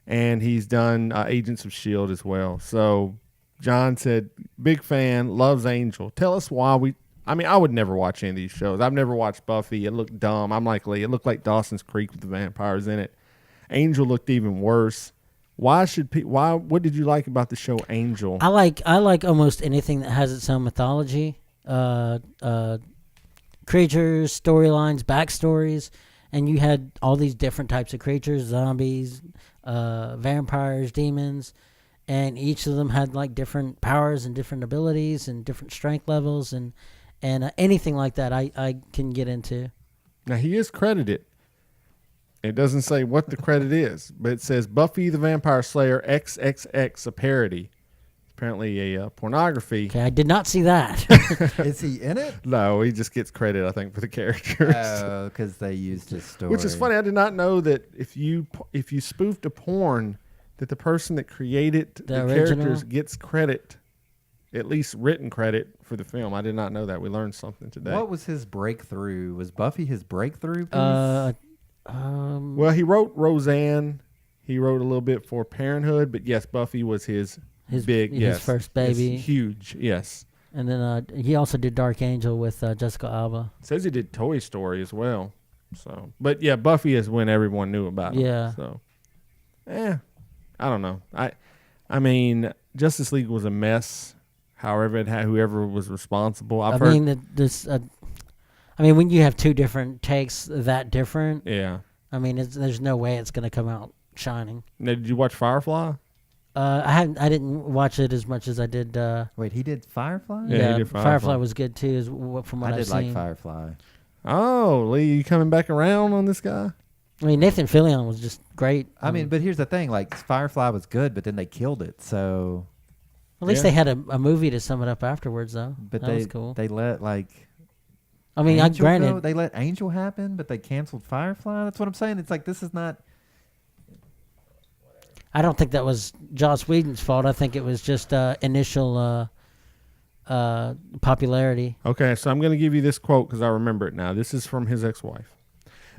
and he's done Agents of S.H.I.E.L.D. as well. So John said, big fan, loves Angel. Tell us why we. I mean, I would never watch any of these shows. I've never watched Buffy. It looked dumb. I'm like Lee. It looked like Dawson's Creek with the vampires in it. Angel looked even worse. Why should people? Why? What did you like about the show Angel? I like almost anything that has its own mythology, creatures, storylines, backstories, and you had all these different types of creatures: zombies, vampires, demons, and each of them had like different powers and different abilities and different strength levels, and anything like that I can get into. Now he is credited. It doesn't say what the credit is, but it says Buffy the Vampire Slayer XXX, a parody. Apparently a pornography. Okay, I did not see that. Is he in it? No, he just gets credit, I think, for the characters. Oh, because they used his story. Which is funny. I did not know that if you spoofed a porn, that the person that created the original? characters gets credit, at least written credit for the film. I did not know that. We learned something today. What was his breakthrough? Was Buffy his breakthrough piece? Well, he wrote Roseanne. He wrote a little bit for Parenthood, but yes, Buffy was his first baby. It's huge, yes. And then he also did Dark Angel with Jessica Alba. Says he did Toy Story as well. So, but yeah, Buffy is when everyone knew about it. Yeah. So, I don't know. I mean, Justice League was a mess. However, it had whoever was responsible. I mean, when you have two different takes that different, yeah. I mean, there's no way it's going to come out shining. Now, did you watch Firefly? I didn't watch it as much as I did. Wait, he did Firefly? Yeah, he did Firefly. was good too. From what I I've did like seen. Firefly. Oh, Lee, you coming back around on this guy? I mean, Nathan Fillion was just great. I mean, but here's the thing: like Firefly was good, but then they killed it. So at least they had a movie to sum it up afterwards, though. But that was cool. They let I mean, Angel granted, go? They let Angel happen, but they canceled Firefly. That's what I'm saying. It's like this is not. I don't think that was Joss Whedon's fault. I think it was just initial popularity. Okay, so I'm going to give you this quote because I remember it now. This is from his ex-wife.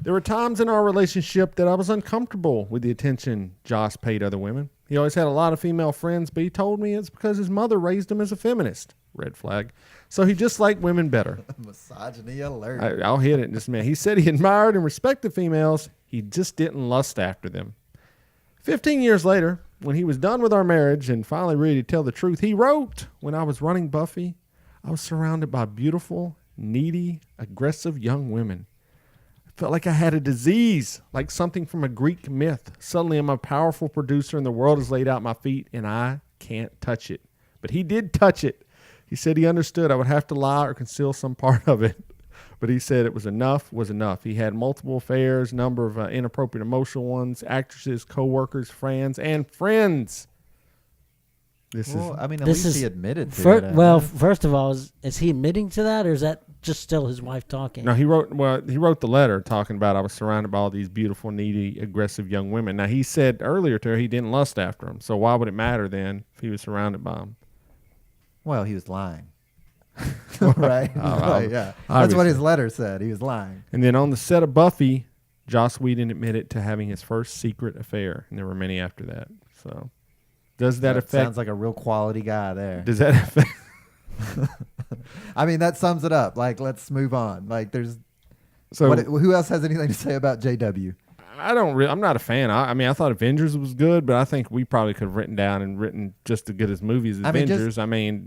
There were times in our relationship that I was uncomfortable with the attention Joss paid other women. He always had a lot of female friends, but he told me it's because his mother raised him as a feminist. Red flag. So he just liked women better. Misogyny alert. I'll hit it in just a minute. He said he admired and respected females. He just didn't lust after them. 15 years later, when he was done with our marriage and finally ready to tell the truth, he wrote, when I was running Buffy, I was surrounded by beautiful, needy, aggressive young women. I felt like I had a disease, like something from a Greek myth. Suddenly I'm a powerful producer and the world is laid out at my feet and I can't touch it. But he did touch it. He said he understood I would have to lie or conceal some part of it. But he said it was enough. He had multiple affairs, number of inappropriate emotional ones, actresses, co-workers, friends, and friends. At least he admitted to it. Well, first of all, is he admitting to that, or is that just still his wife talking? No, he wrote the letter talking about I was surrounded by all these beautiful, needy, aggressive young women. Now, he said earlier to her he didn't lust after them. So why would it matter then if he was surrounded by them? Well, he was lying. Right? Right, yeah. That's what his letter said. He was lying. And then on the set of Buffy, Joss Whedon admitted to having his first secret affair, and there were many after that. So, does that affect? Sounds like a real quality guy there. Does that affect? I mean, that sums it up. Like, let's move on. Like, there's So who else has anything to say about JW? I'm not a fan. I mean, I thought Avengers was good, but I think we probably could have written just as good as movies as Avengers.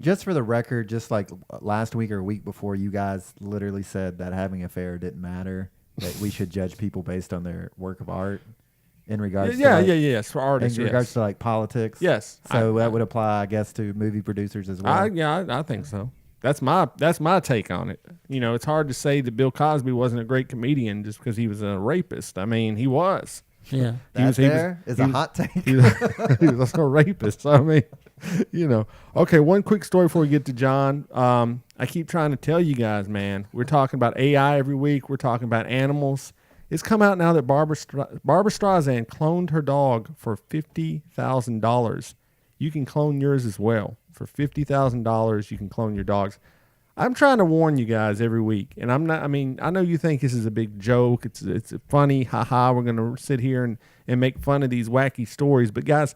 Just for the record, just like last week or a week before, you guys literally said that having an affair didn't matter, that we should judge people based on their work of art in regards yes, for artists. In regards to like politics. Yes. So that would apply, I guess, to movie producers as well. I think so. That's my take on it. You know, it's hard to say that Bill Cosby wasn't a great comedian just because he was a rapist. I mean, he was. Yeah. He was a hot take. He was also a rapist. So, I mean, you know. Okay, one quick story before we get to John. I keep trying to tell you guys, man, we're talking about AI every week. We're talking about animals. It's come out now that Barabra Streisand cloned her dog for $50,000. You can clone yours as well. For $50,000, you can clone your dogs. I'm trying to warn you guys every week, and I'm not. I mean, I know you think this is a big joke. It's funny, haha. We're gonna sit here and make fun of these wacky stories, but guys,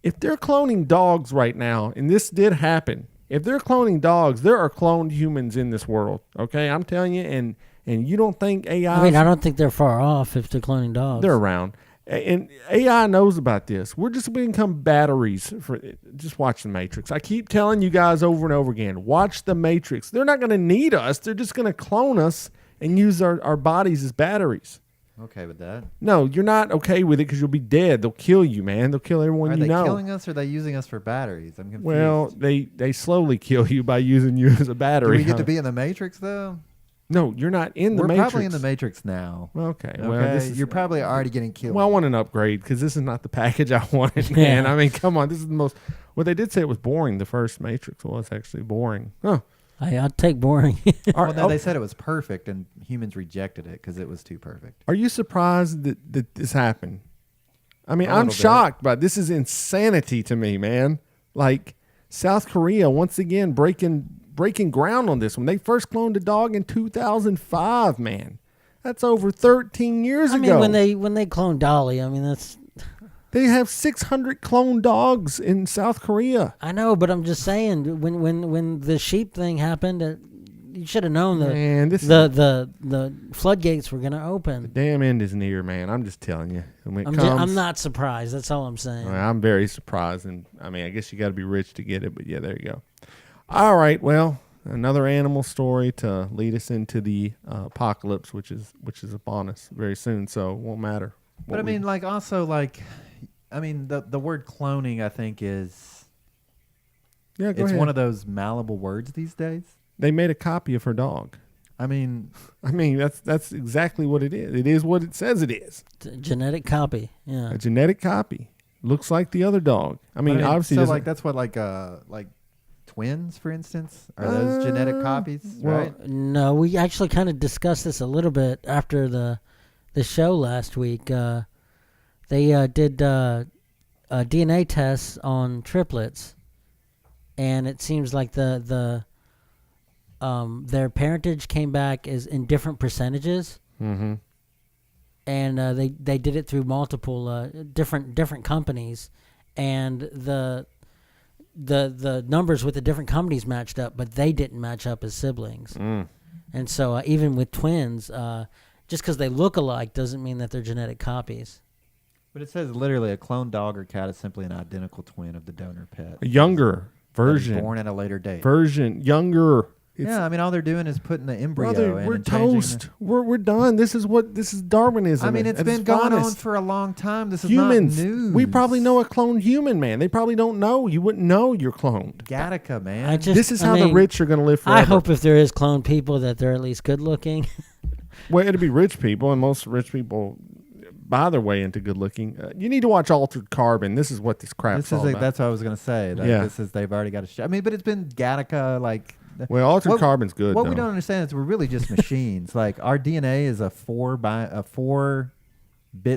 if they're cloning dogs right now, and this did happen, if they're cloning dogs, there are cloned humans in this world. Okay, I'm telling you, and you don't think AI? I mean, I don't think they're far off if they're cloning dogs. They're around. And AI knows about this. We're just going to become batteries for just watch The Matrix. I keep telling you guys over and over again, watch The Matrix. They're not going to need us. They're just going to clone us and use our bodies as batteries. Okay with that? No, you're not okay with it because you'll be dead. They'll kill you, man. They'll kill everyone you know. Are they killing us or are they using us for batteries? I'm confused. Well, they slowly kill you by using you as a battery. Do we get to be in The Matrix, though? No, you're not in the Matrix. We're probably in the Matrix now. Okay. Well, you're probably already getting killed. Well, I want an upgrade because this is not the package I wanted, man. I mean, come on. This is the most... Well, they did say it was boring. The first Matrix was actually boring. Huh. I'd take boring. Well, no, they said it was perfect, and humans rejected it because it was too perfect. Are you surprised that this happened? I mean, I'm shocked by this. Is insanity to me, man. Like, South Korea, once again, breaking ground on this one. They first cloned a dog in 2005, man. That's over 13 years ago. I mean, when they cloned Dolly, I mean, that's... They have 600 cloned dogs in South Korea. I know, but I'm just saying, when the sheep thing happened, you should have known the floodgates were going to open. The damn end is near, man. I'm just telling you. I'm not surprised. That's all I'm saying. Well, I'm very surprised, and I mean, I guess you got to be rich to get it, but yeah, there you go. All right, well, another animal story to lead us into the apocalypse, which is upon us very soon. So it won't matter. But I mean, like, also, like, I mean, the word cloning, I think, is it's one of those malleable words these days. They made a copy of her dog. I mean, that's exactly what it is. It is what it says it is. A genetic copy. Yeah, a genetic copy. Looks like the other dog. I mean, obviously, so like that's what like twins, for instance, are those genetic copies, right? No, we actually kind of discussed this a little bit after the show last week. They did DNA tests on triplets, and it seems like their parentage came back as in different percentages. Mm-hmm. And they did it through multiple different companies, and the numbers with the different companies matched up, but they didn't match up as siblings. And so even with twins, just because they look alike doesn't mean that they're genetic copies. But it says literally a cloned dog or cat is simply an identical twin of the donor pet. A younger version. Born at a later date. Younger. I mean, all they're doing is putting the embryo brother, in. We're toast. We're done. This is Darwinism. I mean, it's been going on for a long time. This Humans, is not news. We probably know a cloned human, man. They probably don't know. You wouldn't know you're cloned. Gattaca, man. This is how the rich are going to live forever. I hope if there is cloned people that they're at least good looking. Well, it'll be rich people, and most rich people buy their way into good looking. You need to watch Altered Carbon. This is what this crap's all about. That's what I was going to say. Like, they've already got a show. I mean, but it's been Gattaca, like... Well, Altered Carbon's good. What we don't understand is we're really just machines. Like, our DNA is a 4-bit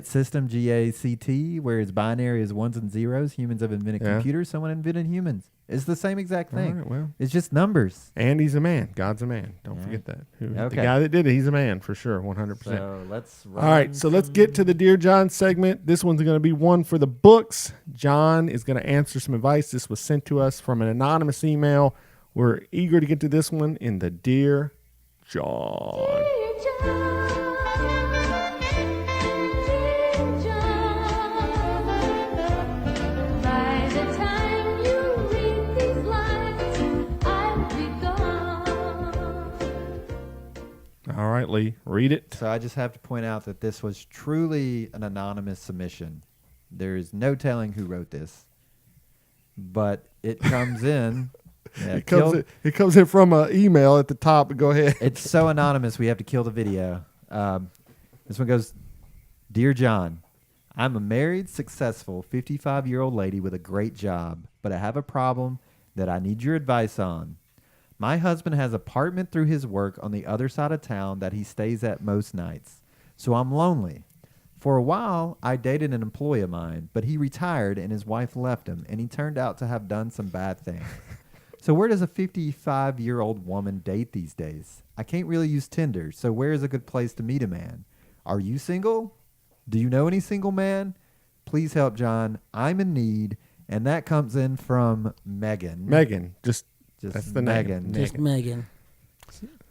system, GACT, whereas binary is ones and zeros. Humans have invented computers. Someone invented humans. It's the same exact thing. Right, well, it's just numbers. And he's a man. God's a man. Don't forget that. The guy that did it, he's a man for sure, 100%. So let's all right, so let's get to the Dear John segment. This one's going to be one for the books. John is going to answer some advice. This was sent to us from an anonymous email. We're eager to get to this one in the Dear John. By the time you read these lines, I'll be gone. All right, Lee, read it. So I just have to point out that this was truly an anonymous submission. There is no telling who wrote this, but it comes in. Yeah, It comes in from an email at the top. Go ahead. It's so anonymous, we have to kill the video. This one goes, Dear John, I'm a married, successful 55-year-old lady with a great job, but I have a problem that I need your advice on. My husband has an apartment through his work on the other side of town that he stays at most nights, so I'm lonely. For a while, I dated an employee of mine, but he retired and his wife left him, and he turned out to have done some bad things. So where does a 55-year-old woman date these days? I can't really use Tinder, so where is a good place to meet a man? Are you single? Do you know any single man? Please help, John. I'm in need. And that comes in from Megan. Megan, just that's the Megan. name. Just Megan.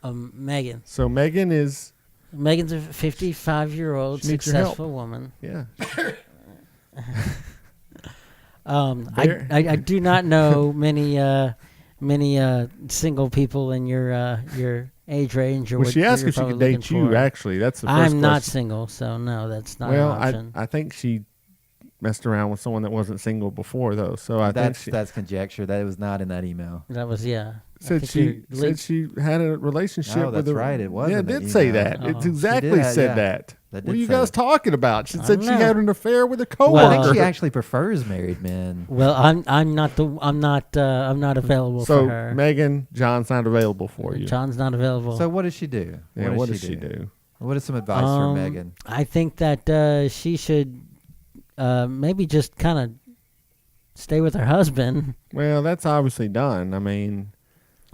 Megan. So Megan is Megan's a 55-year-old She needs your help. successful woman. yeah. I do not know many single people in your age range. Or Well, what she asked you're if she could probably date looking you. for. Actually, that's the first I'm not question. single, so no, that's not Well, an option. I think she messed around with someone that wasn't single before, though. So I think That's conjecture. That was not in that email. That was I said think she you're said she had a relationship Oh, with that's right. It was Yeah, in it the did say email. that. Oh. It She exactly did, said yeah. that. That What are did you say guys that. talking about? She I said don't she know. had an affair with a I coworker. think she actually prefers married men. Well, I'm not available So for her. Megan, John's not available for you. John's not available. So what does she do? Yeah, what does she do? What is some advice for Megan? I think that she should maybe just kind of stay with her husband. Well, that's obviously done. I mean,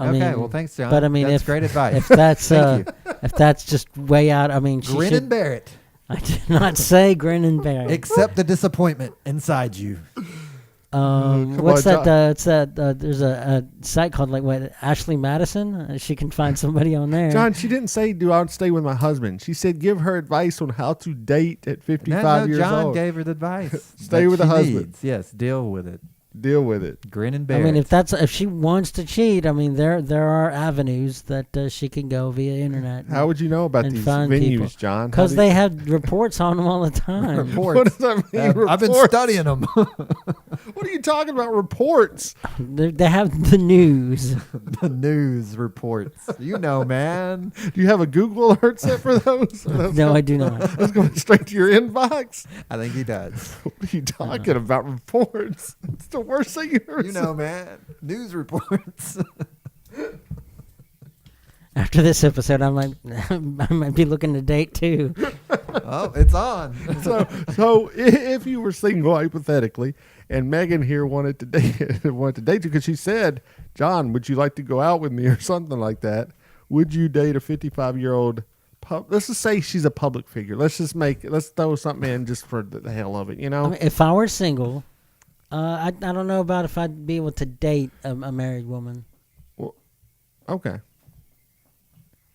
Okay, well, thanks, John. But I mean, that's if great advice. If that's Thank you. if that's just way out, I mean, she Grin should. and bear it. I did not say grin and bear it. Accept the disappointment inside you. What's on, that? It's that. There's a site called Ashley Madison. She can find somebody on there. John, she didn't say, do I stay with my husband? She said, give her advice on how to date at 55 years John old. gave her the advice. Stay that with the she husband. needs. Yes, deal with it. Deal with it. Grin and bear I mean, it. if she wants to cheat, I mean, there are avenues that she can go via internet. How would you know about and these find venues, people. John? Because they have reports on them all the time. What does that mean? I've been reports? studying them. What are you talking about? Reports? They have the news. The news reports. You know, man. Do you have a Google alert set for those? No, I do not. That's going straight to your inbox. I think he does. What are you talking about? Reports? It's the worst thing you ever You know, man. News reports. After this episode, I might be looking to date too. Oh, it's on. So if you were single, hypothetically, and Megan here wanted to date you because she said, John, would you like to go out with me or something like that? Would you date a 55-year-old? Let's just say she's a public figure. Let's throw something in just for the hell of it, you know? I mean, if I were single, I don't know about if I'd be able to date a married woman. Well, okay.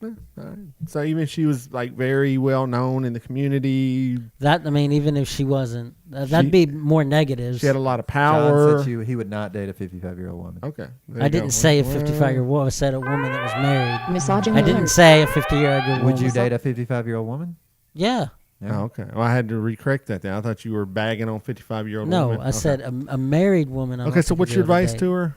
Yeah, all right. So even if she was like very well known in the community, Even if she wasn't, that'd be more negatives. she had a lot of John power. said he would not date a 55-year-old woman. Okay. I didn't say a 55-year-old woman. I said a woman that was married. Misogyny. I didn't say a 50-year-old woman. Would you date a 55-year-old woman? Yeah. Oh, okay. Well, I had to recorrect that then. I thought you were bagging on 55-year-old No, women. I said a married woman. I Okay, don't so think what's you'd your be able advice date. to her?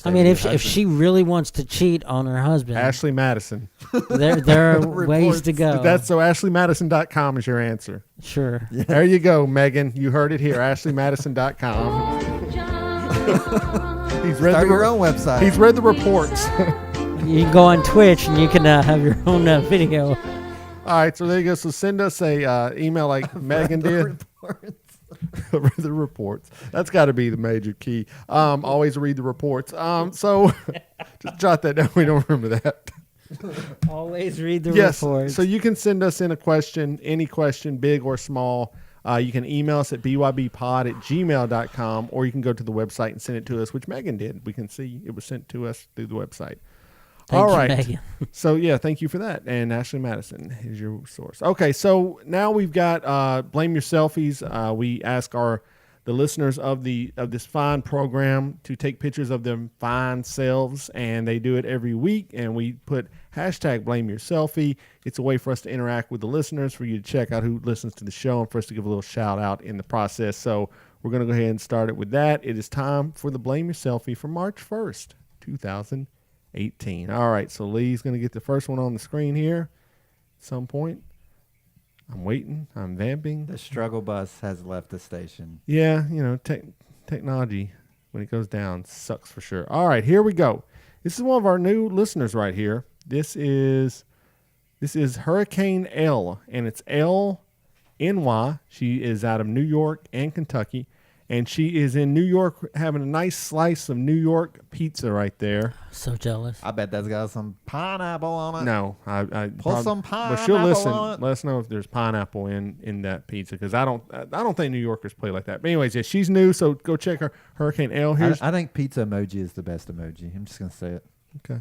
I mean, if she really wants to cheat on her husband, Ashley Madison. there are ways to go. That's so AshleyMadison.com is your answer. Sure. There you go, Megan. You heard it here. AshleyMadison.com. He's read Start your own website. He's read the reports. You can go on Twitch and you can have your own video. All right, so there you go. So send us a email like Megan did. The reports. That's got to be the major key. Always read the reports. So just jot that down. We don't remember that. Always read the Yes. reports. So you can send us in a question, any question, big or small. You can email us at bybpod@gmail.com, or you can go to the website and send it to us, which Megan did. We can see it was sent to us through the website. All you, right. Megan. So, yeah, thank you for that. And Ashley Madison is your source. Okay, so now we've got Blame Your Selfies. We ask the listeners of this fine program to take pictures of them fine selves, and they do it every week, and we put hashtag Blame Your Selfie. It's a way for us to interact with the listeners, for you to check out who listens to the show, and for us to give a little shout out in the process. So we're going to go ahead and start it with that. It is time for the Blame Your Selfie for March 1st, 2018. All right, so Lee's going to get the first one on the screen here at some point. I'm waiting. I'm vamping. The struggle bus has left the station. Yeah, technology, when it goes down, sucks for sure. All right, here we go. This is one of our new listeners right here. This is Hurricane L, and it's LNY. She is out of New York and Kentucky, and she is in New York having a nice slice of New York pizza right there. So jealous. I bet that's got some pineapple on it. No, Put some pineapple but she'll listen. on it. Let us know if there's pineapple in that pizza, because I don't think New Yorkers play like that. But anyways, yeah, she's new, so go check her. Hurricane L. Here's I think pizza emoji is the best emoji. I'm just gonna say it. okay.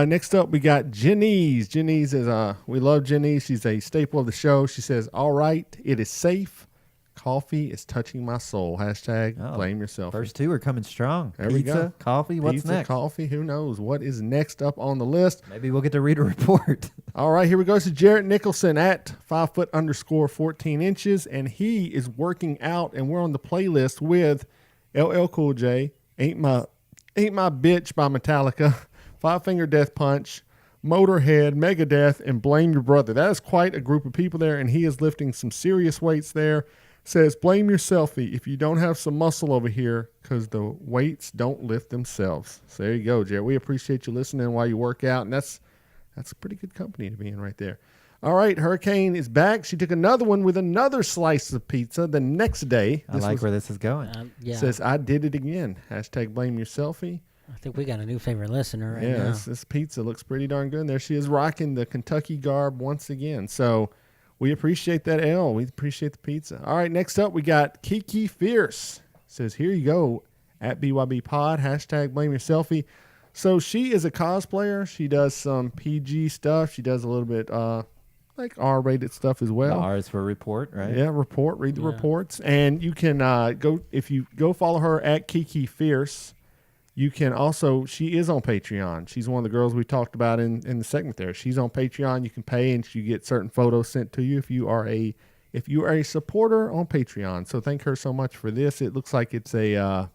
Next up, we got Jenice. Jenice is we love Jenice. She's a staple of the show. She says, "All right, it is safe. Coffee is touching my soul." Hashtag blame yourself. First two are coming strong. There we go. Pizza, coffee. What's Pizza, next? coffee. Who knows what is next up on the list? Maybe we'll get to read a report. All right, here we go. This is Jarrett Nicholson at 5'_14", and he is working out, and we're on the playlist with LL Cool J, Ain't My Bitch by Metallica, Five Finger Death Punch, Motorhead, Megadeth, and Blame Your Brother. That is quite a group of people there, and he is lifting some serious weights there. Says, blame your selfie if you don't have some muscle over here, because the weights don't lift themselves. So there you go, Jared. We appreciate you listening while you work out, and that's a pretty good company to be in right there. All right, Hurricane is back. She took another one with another slice of pizza the next day. I like where this is going. Yeah. Says, I did it again. Hashtag blame your selfie. I think we got a new favorite listener right Yeah, now. this pizza looks pretty darn good. There she is, rocking the Kentucky garb once again. So we appreciate that, L. We appreciate the pizza. All right, next up, we got Kiki Fierce. Says, here you go, at BYB Pod, hashtag blame your selfie. So she is a cosplayer. She does some PG stuff. She does a little bit like R-rated stuff as well. R is for report, right? Yeah, read the reports. And you can if you go follow her at Kiki Fierce. You can also, she is on Patreon. She's one of the girls we talked about in the segment there. She's on Patreon. You can pay, and you get certain photos sent to you if you are a supporter on Patreon. So thank her so much for this. It looks like it's a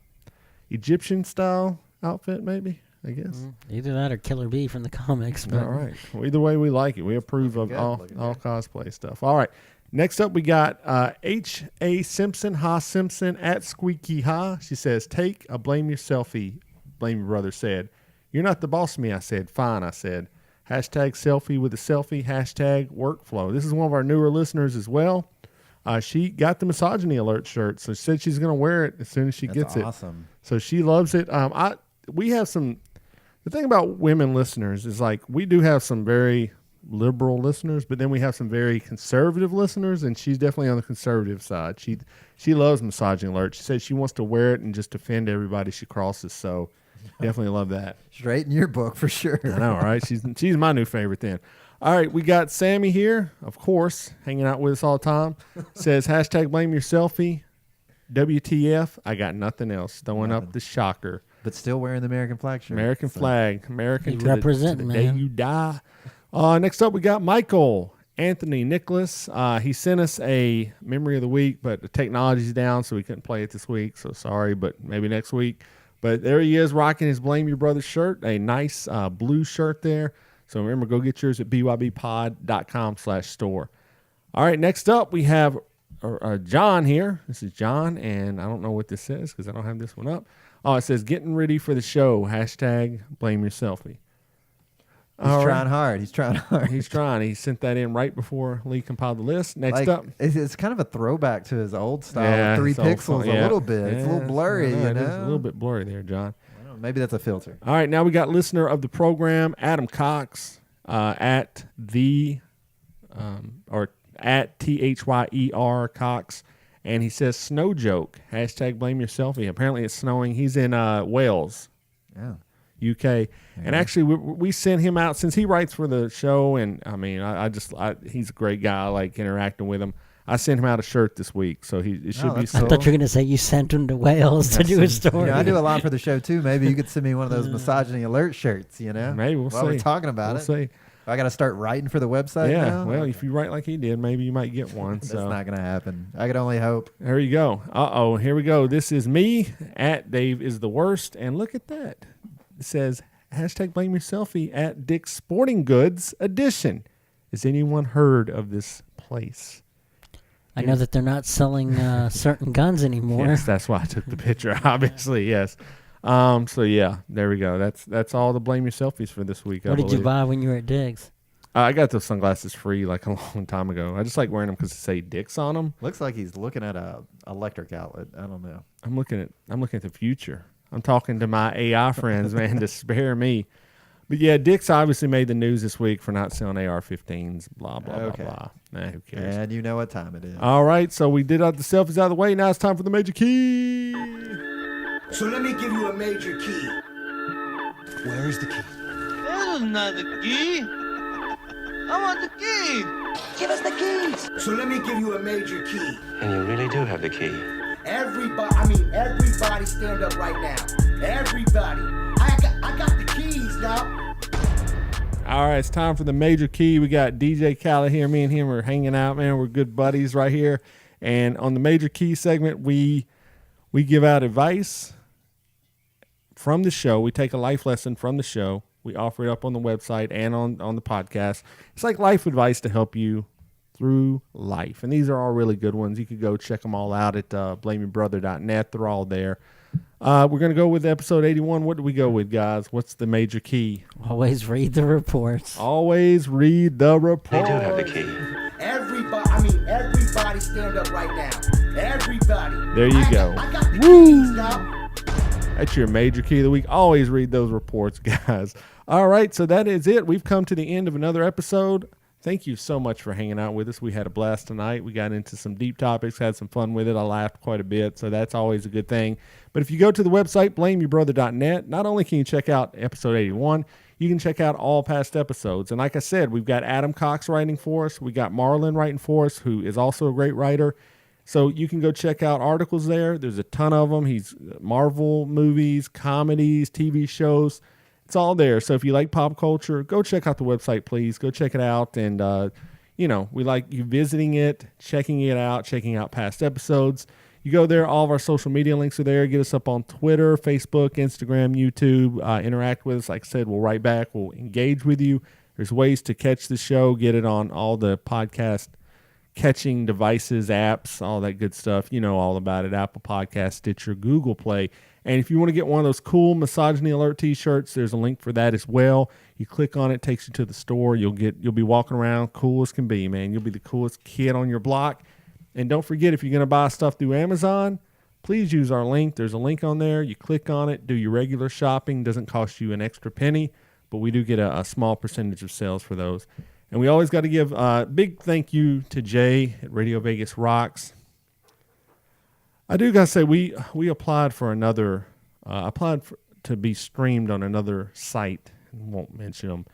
Egyptian style outfit, maybe, I guess. Either that or Killer Bee from the comics. All right. Well, either way, we like it. We approve of all cosplay stuff. All right. Next up, we got H.A. Simpson, Ha Simpson, at Squeaky Ha. She says, take a blame your selfie. Blame your brother said. You're not the boss of me, I said. Fine, I said. Hashtag selfie with a selfie. Hashtag workflow. This is one of our newer listeners as well. She got the misogyny alert shirt, so she said she's going to wear it as soon as she gets it. Awesome. So she loves it. We have some. The thing about women listeners is, like, we do have some very liberal listeners, but then we have some very conservative listeners, and she's definitely on the conservative side. She loves misogyny alert. She says she wants to wear it and just defend everybody she crosses. So definitely love that. Straight in your book for sure. I know, right? She's my new favorite then. All right, we got Sammy here, of course, hanging out with us all the time. Says, hashtag blame your selfie. WTF, I got nothing else. Throwing up the shocker. But still wearing the American flag shirt. American flag. American to representing, the day man. you die. Next up, we got Michael Anthony Nicholas. He sent us a memory of the week, but the technology's down, so we couldn't play it this week. So sorry, but maybe next week. But there he is, rocking his Blame Your Brother shirt, a nice blue shirt there. So remember, go get yours at bybpod.com/store. All right, next up, we have John here. This is John, and I don't know what this says because I don't have this one up. Oh, it says, getting ready for the show. Hashtag blame your selfie. He's trying hard. He's trying hard. He's trying. He sent that in right before Lee compiled the list. Next up. It's kind of a throwback to his old style. Yeah, 3 it's old pixels style. a little bit. It's a little blurry, It is know? a little bit blurry there, John. I don't know, maybe that's a filter. All right, now we got listener of the program, Adam Cox, at THYER Cox. And he says, snow joke. Hashtag blame your selfie. Apparently it's snowing. He's in Wales. Yeah. UK. And actually, we sent him out since he writes for the show. And I mean, he's a great guy. I like interacting with him. I sent him out a shirt this week, so it should be I sold. thought you were going to say you sent him to Wales to do a story. I do a lot for the show too. Maybe you could send me one of those misogyny alert shirts. Maybe we'll see. While we're talking about we'll it, see. I got to start writing for the website. Yeah, now? well, if you write like he did, maybe you might get one. That's so. not going to happen. I could only hope. There you go. Here we go. This is me at Dave is the worst, and look at that. It says #blame your selfie at Dick's Sporting Goods edition. Has anyone heard of this place? I know that they're not selling certain guns anymore. Yes, that's why I took the picture. Obviously, yes. So yeah, there we go. That's all the blame your selfies for this week. What did you buy when you were at Dick's? I got those sunglasses free like a long time ago. I just like wearing them because they say Dick's on them. Looks like he's looking at a electric outlet. I don't know. I'm looking at the future. I'm talking to my AI friends, man, to spare me. But yeah, Dick's obviously made the news this week for not selling AR-15s, blah, blah, blah, blah. Nah, who cares? And you know what time it is. All right, so we did the selfies out of the way. Now it's time for the major key. So let me give you a major key. Where is the key? That is not the key. I want the key. Give us the keys. So let me give you a major key. And you really do have the key. Everybody stand up right now. Everybody. I got the keys now. All right, it's time for the major key. We got DJ Khaled here. Me and him are hanging out, man. We're good buddies right here. And on the major key segment, we give out advice from the show. We take a life lesson from the show. We offer it up on the website and on the podcast. It's like life advice to help you through life. And these are all really good ones. You could go check them all out at blameyourbrother.net. They're all there. We're going to go with episode 81. What do we go with, guys? What's the major key? Always read the reports. Always read the report. They do have the key. Everybody stand up right now. Everybody. There you go. I got the keys now. That's your major key of the week. Always read those reports, guys. All right, so that is it. We've come to the end of another episode. Thank you so much for hanging out with us. We had a blast tonight. We got into some deep topics, had some fun with it. I laughed quite a bit, so that's always a good thing. But if you go to the website, blameyourbrother.net, not only can you check out episode 81, you can check out all past episodes. And like I said, we've got Adam Cox writing for us. We got Marlon writing for us, who is also a great writer. So you can go check out articles there. There's a ton of them. He's Marvel movies, comedies, TV shows. It's all there. So if you like pop culture, go check out the website, please. Go check it out. And, we like you visiting it, checking it out, checking out past episodes. You go there. All of our social media links are there. Get us up on Twitter, Facebook, Instagram, YouTube. Interact with us. Like I said, we'll write back. We'll engage with you. There's ways to catch the show. Get it on all the podcast catching devices, apps, all that good stuff. You know all about it. Apple Podcast, Stitcher, Google Play. And if you want to get one of those cool Misogyny Alert t-shirts, there's a link for that as well. You click on it, takes you to the store. You'll be walking around cool as can be, man. You'll be the coolest kid on your block. And don't forget, if you're going to buy stuff through Amazon, please use our link. There's a link on there. You click on it, do your regular shopping. Doesn't cost you an extra penny, but we do get a small percentage of sales for those. And we always got to give a big thank you to Jay at Radio Vegas Rocks. I do got to say, we applied for another, to be streamed on another site. I won't mention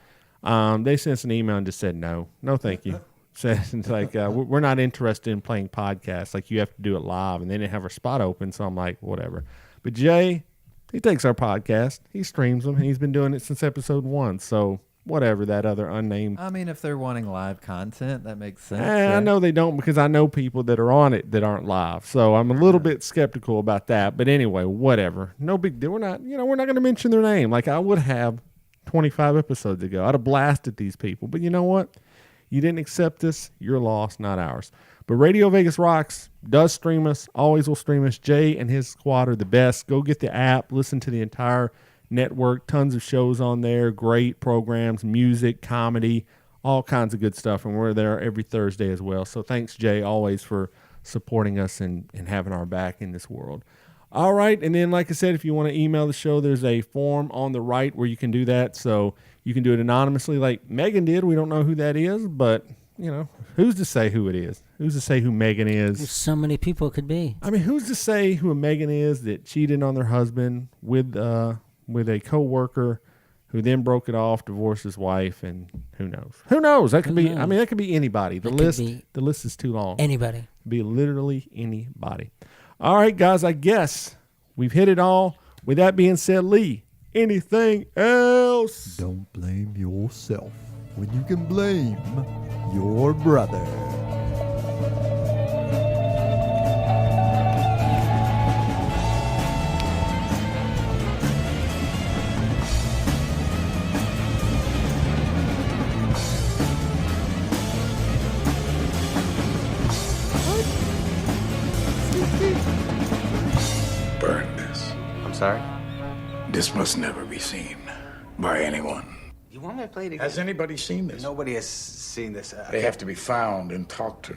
them. They sent us an email and just said, no, thank you. Said, like, we're not interested in playing podcasts. Like, you have to do it live. And they didn't have our spot open, so I'm like, whatever. But Jay, he takes our podcast. He streams them. And he's been doing it since episode 1. So whatever, that other unnamed. I mean, if they're wanting live content, that makes sense. I know they don't, because I know people that are on it that aren't live. So I'm a little bit skeptical about that. But anyway, whatever. No big deal. We're not going to mention their name like I would have 25 episodes ago. I'd have blasted these people. But you know what? You didn't accept us. Your loss, not ours. But Radio Vegas Rocks does stream us, always will stream us. Jay and his squad are the best. Go get the app, listen to the entire network, tons of shows on there, great programs, music, comedy, all kinds of good stuff. And we're there every Thursday as well. So thanks, Jay, always for supporting us and having our back in this world. All right. And then, like I said, if you want to email the show, there's a form on the right where you can do that. So you can do it anonymously like Megan did. We don't know who that is, but, who's to say who it is? Who's to say who Megan is? There's so many people it could be. I mean, who's to say who Megan is that cheated on their husband with with a coworker who then broke it off, divorced his wife, and who knows? Who knows? That could be. I mean, that could be anybody. The list is too long. Anybody. Be literally anybody. All right, guys. I guess we've hit it all. With that being said, Lee, anything else? Don't blame yourself when you can blame your brother. Burn this. I'm sorry? This must never be seen by anyone. You want me to play it again? Has anybody seen this? Nobody has seen this. They have to be found and talked to.